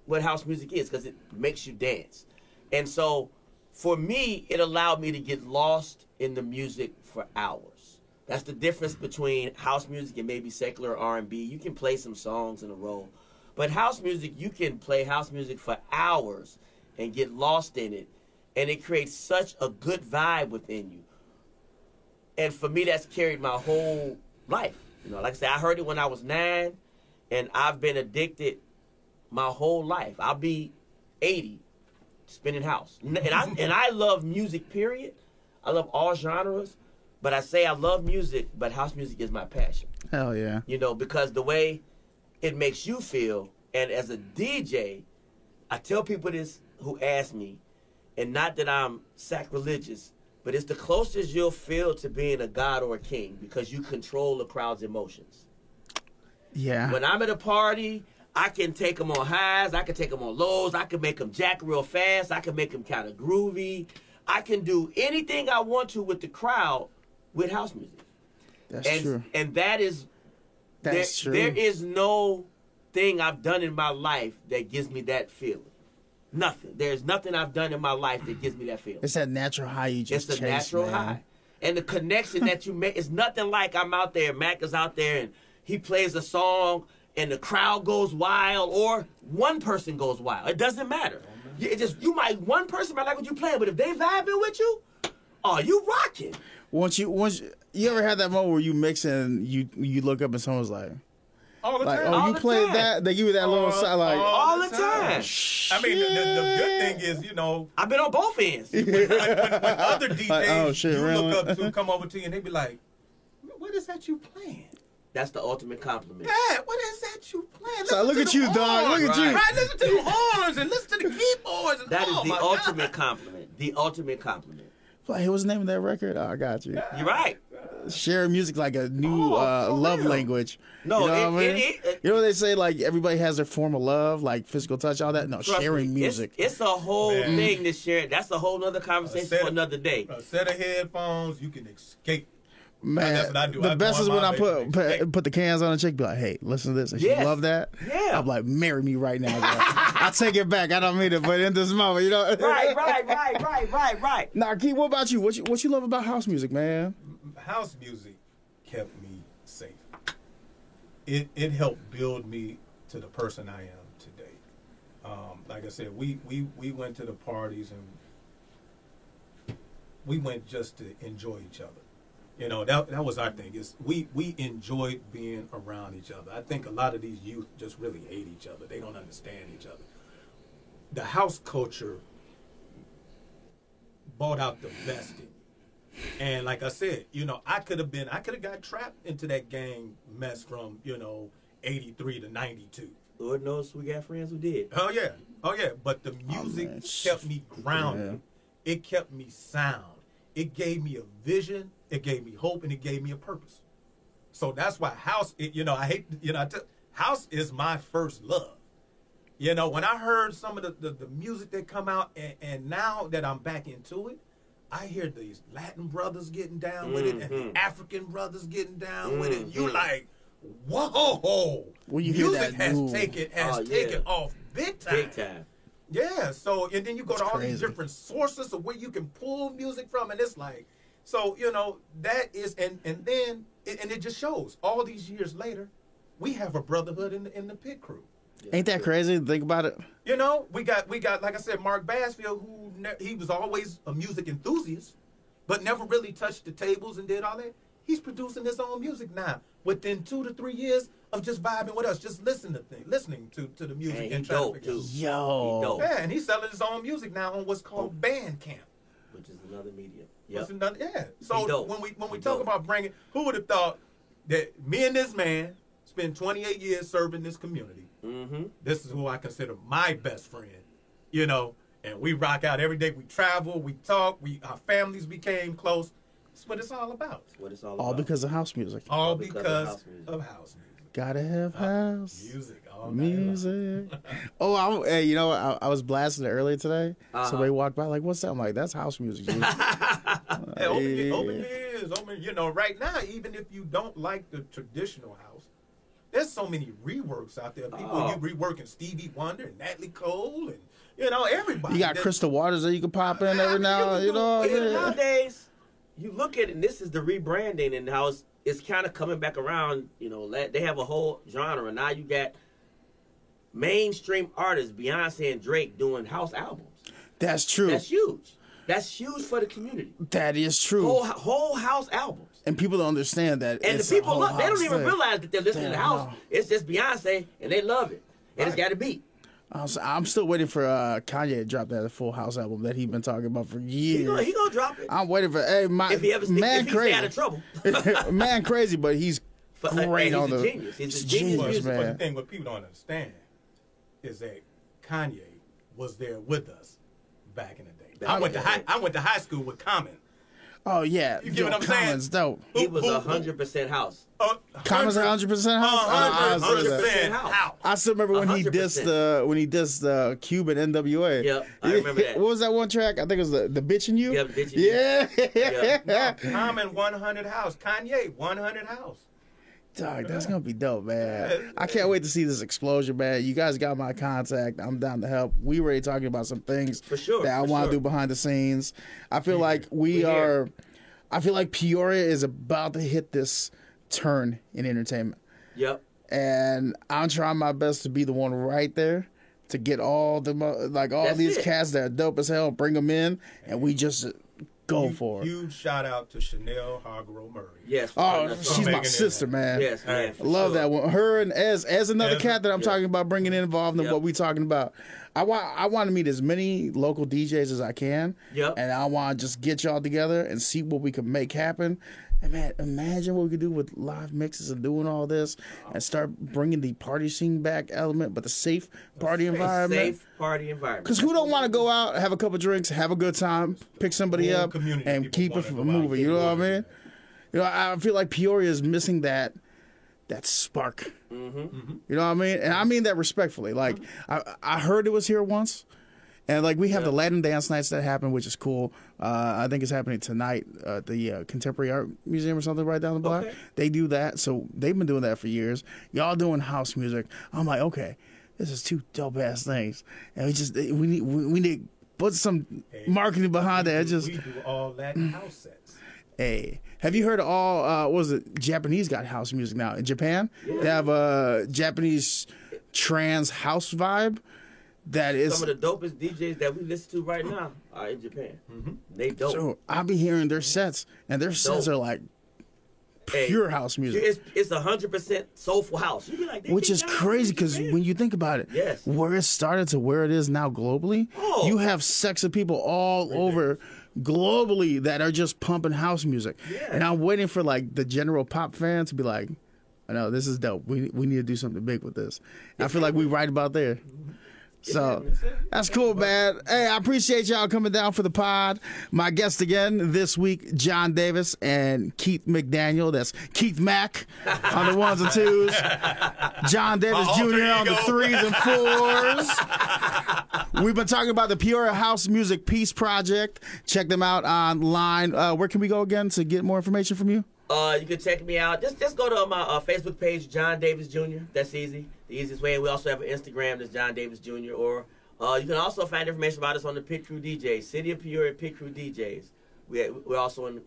what house music is because it makes you dance. And so, for me, it allowed me to get lost in the music for hours. That's the difference between house music and maybe secular R&B. You can play some songs in a row. But house music, you can play house music for hours and get lost in it. And it creates such a good vibe within you. And for me, that's carried my whole life. You know, like I said, I heard it when I was 9, and I've been addicted my whole life. I'll be 80 spinning house. And I love music, period. I love all genres. But I say I love music, but house music is my passion. Hell yeah. You know, because the way it makes you feel, and as a DJ, I tell people this who ask me, and not that I'm sacrilegious, but it's the closest you'll feel to being a god or a king because you control the crowd's emotions. Yeah. When I'm at a party, I can take them on highs, I can take them on lows, I can make them jack real fast, I can make them kind of groovy. I can do anything I want to with the crowd with house music. That's true. And that's true. There is no thing I've done in my life that gives me that feeling. Nothing. There's nothing I've done in my life that gives me that feeling. It's that natural high you just It's a chase, natural man. high. And the connection that you make is nothing like I'm out there, Mac is out there, and he plays a song, and the crowd goes wild, or one person goes wild. It doesn't matter. One person might like what you playing, but if they vibing with you, oh, you rocking. Once you ever had that moment where you mix and you look up and someone's like, All the time. oh, All you the played time. that? They give you that little side, like, all the time. I mean, the good thing is, you know, I've been on both ends. when other DJs Like, oh, shit, you really? look up to come over to you and they be like, what is that you playing? That's the ultimate compliment. Yeah, what is that you playing? So look Listen at to you, the dog. horns, Look at you. Right, listen to the horns and listen to the keyboards. And, That is oh, the my ultimate God. compliment. The ultimate compliment. like, hey, what's the name of that record? Oh, I got you. You're right. Sharing music like a new Oh, for love real. language. No, you know what I mean? it- You know what they say, like, everybody has their form of love, like physical touch, all that? No, Trust sharing me, music. It's a whole Man. thing to share. That's a whole nother conversation set for of- another day. A set of headphones, you can escape. Man, That's what I do. the I best go is on when my I baby. put the cans on a chick, be like, hey, listen to this. And she Yes. love that. Yeah. I'm like, marry me right now, girl. I take it back. I don't mean it, but in this moment, you know? Right. Nah, Keith, what about you? What you love about house music, man? House music kept me safe. It helped build me to the person I am today. Like I said, we went to the parties and we went just to enjoy each other. You know, that was our thing. Is we enjoyed being around each other. I think a lot of these youth just really hate each other. They don't understand each other. The house culture brought out the best in you. And like I said, you know, I could have got trapped into that gang mess from, you know, 83 to 92. Lord knows we got friends who did. Oh yeah. But the music man. kept me grounded. It kept me sound. It gave me a vision. It gave me hope, and it gave me a purpose. So that's why house. House is my first love. You know, when I heard some of the music that come out, and now that I'm back into it, I hear these Latin brothers getting down with it, and African brothers getting down with it. You like, whoa! When you hear music that has move. taken off big time. Big time. Yeah, so and then you go to all these crazy. different sources of where you can pull music from, and it's like, so you know that is, and then it just shows. All these years later, we have a brotherhood in the pit crew. Ain't that crazy to think about it? You know, we got like I said, Mark Basfield, he was always a music enthusiast, but never really touched the tables and did all that. He's producing his own music now. Within 2 to 3 years of just vibing with us, just listening to the music and trying to figure it out. Yo. Yeah, and he's selling his own music now on what's called Bandcamp. Which is another medium. Yeah. So when we talk about bringing, who would have thought that me and this man spent 28 years serving this community? Mm-hmm. This is who I consider my best friend. You know, and we rock out every day. We travel, we talk, our families became close. That's what it's all about. That's what it's all All about. because of house music. All because of house music. Gotta have house Music. All music. Hey, you know, I was blasting it earlier today. Somebody walked by like, "What's that?" I'm like, "That's house music." Dude. Hey, open your ears. You know, right now, even if you don't like the traditional house, there's so many reworks out there. People you reworking Stevie Wonder and Natalie Cole and, you know, everybody. You got Crystal Waters that you can pop in every now. You know, nowadays, you look at it, and this is the rebranding and how it's kind of coming back around. You know, they have a whole genre. Now you got mainstream artists, Beyonce and Drake, doing house albums. That's true. That's huge. That's huge for the community. That is true. Whole house albums. And people don't understand that. And the people look, they don't even realize that they're listening to the house. No. It's just Beyonce, and they love it. And it's got a beat. I'm still waiting for Kanye to drop that Full House album that he's been talking about for years. He gonna drop it. I'm waiting for If he stay out of trouble. Man crazy, but he's great he's on a the genius. He's a genius But music. the thing what people don't understand is that Kanye was there with us back in the day. I went to high school with Common. Oh yeah, You get what I'm saying? Common's dope. He was 100% house. Common's 100% house. 100% house. I still remember when he 100%. dissed the Cuban NWA. Yep, I remember that. What was that one track? I think it was the Bitchin' You. Yeah, Bitchin' You. Yeah. Common 100 house. Kanye 100 house. Dog, that's gonna be dope, man. I can't wait to see this explosion, man. You guys got my contact. I'm down to help. We already talking about some things For sure, that I for want to sure. do behind the scenes. I feel like We here. I feel like Peoria is about to hit this turn in entertainment, Yep. and I'm trying my best to be the one right there to get all That's these it. cats that are dope as hell, bring them in, and we just go for it. Huge shout out to Chanel Hargrove Murray. Yes. Oh, that's she's right. my making it sister, man. Yes, man. for Love sure. that one. Her and as another Ez, cat that I'm yeah. talking about bringing involved in Yep. what we talking about. I want to meet as many local DJs as I can. Yep. And I want to just get y'all together and see what we can make happen. And man, imagine what we could do with live mixes and doing all this and start bringing the party scene back element, but the safe party environment. Safe party environment. Because who don't want to go out, have a couple drinks, have a good time, pick somebody Whole up, community and people keep it wanna from go out and moving? get You know what I moving. mean? You know, I feel like Peoria is missing that spark. Mm-hmm. You know what I mean? And I mean that respectfully. Like, I heard it was here once. And, like, we have the Latin dance nights that happen, which is cool. I think it's happening tonight at the Contemporary Art Museum or something right down the block. Okay. They do that. So they've been doing that for years. Y'all doing house music. I'm like, okay, this is two dope-ass things. And we need to put some marketing behind that. We do all Latin house sets. Hey, have you heard of all, what was it, Japanese got house music now. In Japan, they have a Japanese trance house vibe that is... Some of the dopest DJs that we listen to right now are in Japan. Mm-hmm. They dope. So I'll be hearing their sets, and their sets Dope. are like Hey, pure house music. It's 100% soulful house. You be like, Which is crazy because when you think about it, Yes. where it started to where it is now globally, Oh. you have sexy people all over globally that are just pumping house music. Yeah. And I'm waiting for like the general pop fan to be like, I know this is dope. We need to do something big with this. And I feel like we right about there. So that's cool, man. Hey, I appreciate y'all coming down for the pod. My guest again this week, John Davis and Keith McDaniel. That's Keith Mack on the ones and twos. John Davis My Jr. alter on the ego. threes and fours. We've been talking about the Peoria House Music Peace Project. Check them out online. Where can we go again to get more information from you? You can check me out. Just go to my Facebook page, John Davis Jr. That's easy. The easiest way. We also have an Instagram that's John Davis Jr. Or you can also find information about us on the Pit Crew DJs, City of Peoria Pit Crew DJs. We're also in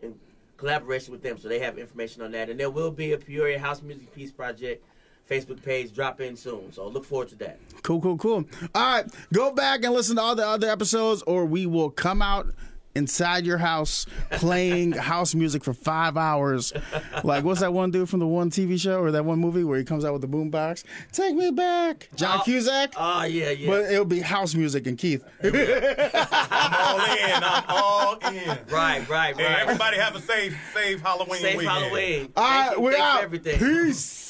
collaboration with them, so they have information on that. And there will be a Peoria House Music Peace Project Facebook page drop in soon. So look forward to that. Cool. All right, go back and listen to all the other episodes, or we will come out inside your house playing house music for 5 hours. Like, what's that one dude from the one TV show or that one movie where he comes out with the boombox? Take me back. John Cusack? Oh, yeah. But it'll be house music and Keith. I'm all in. Right. Hey, everybody have a safe Halloween Safe weekend. Halloween. All right, Thank you we're for out. everything. Peace.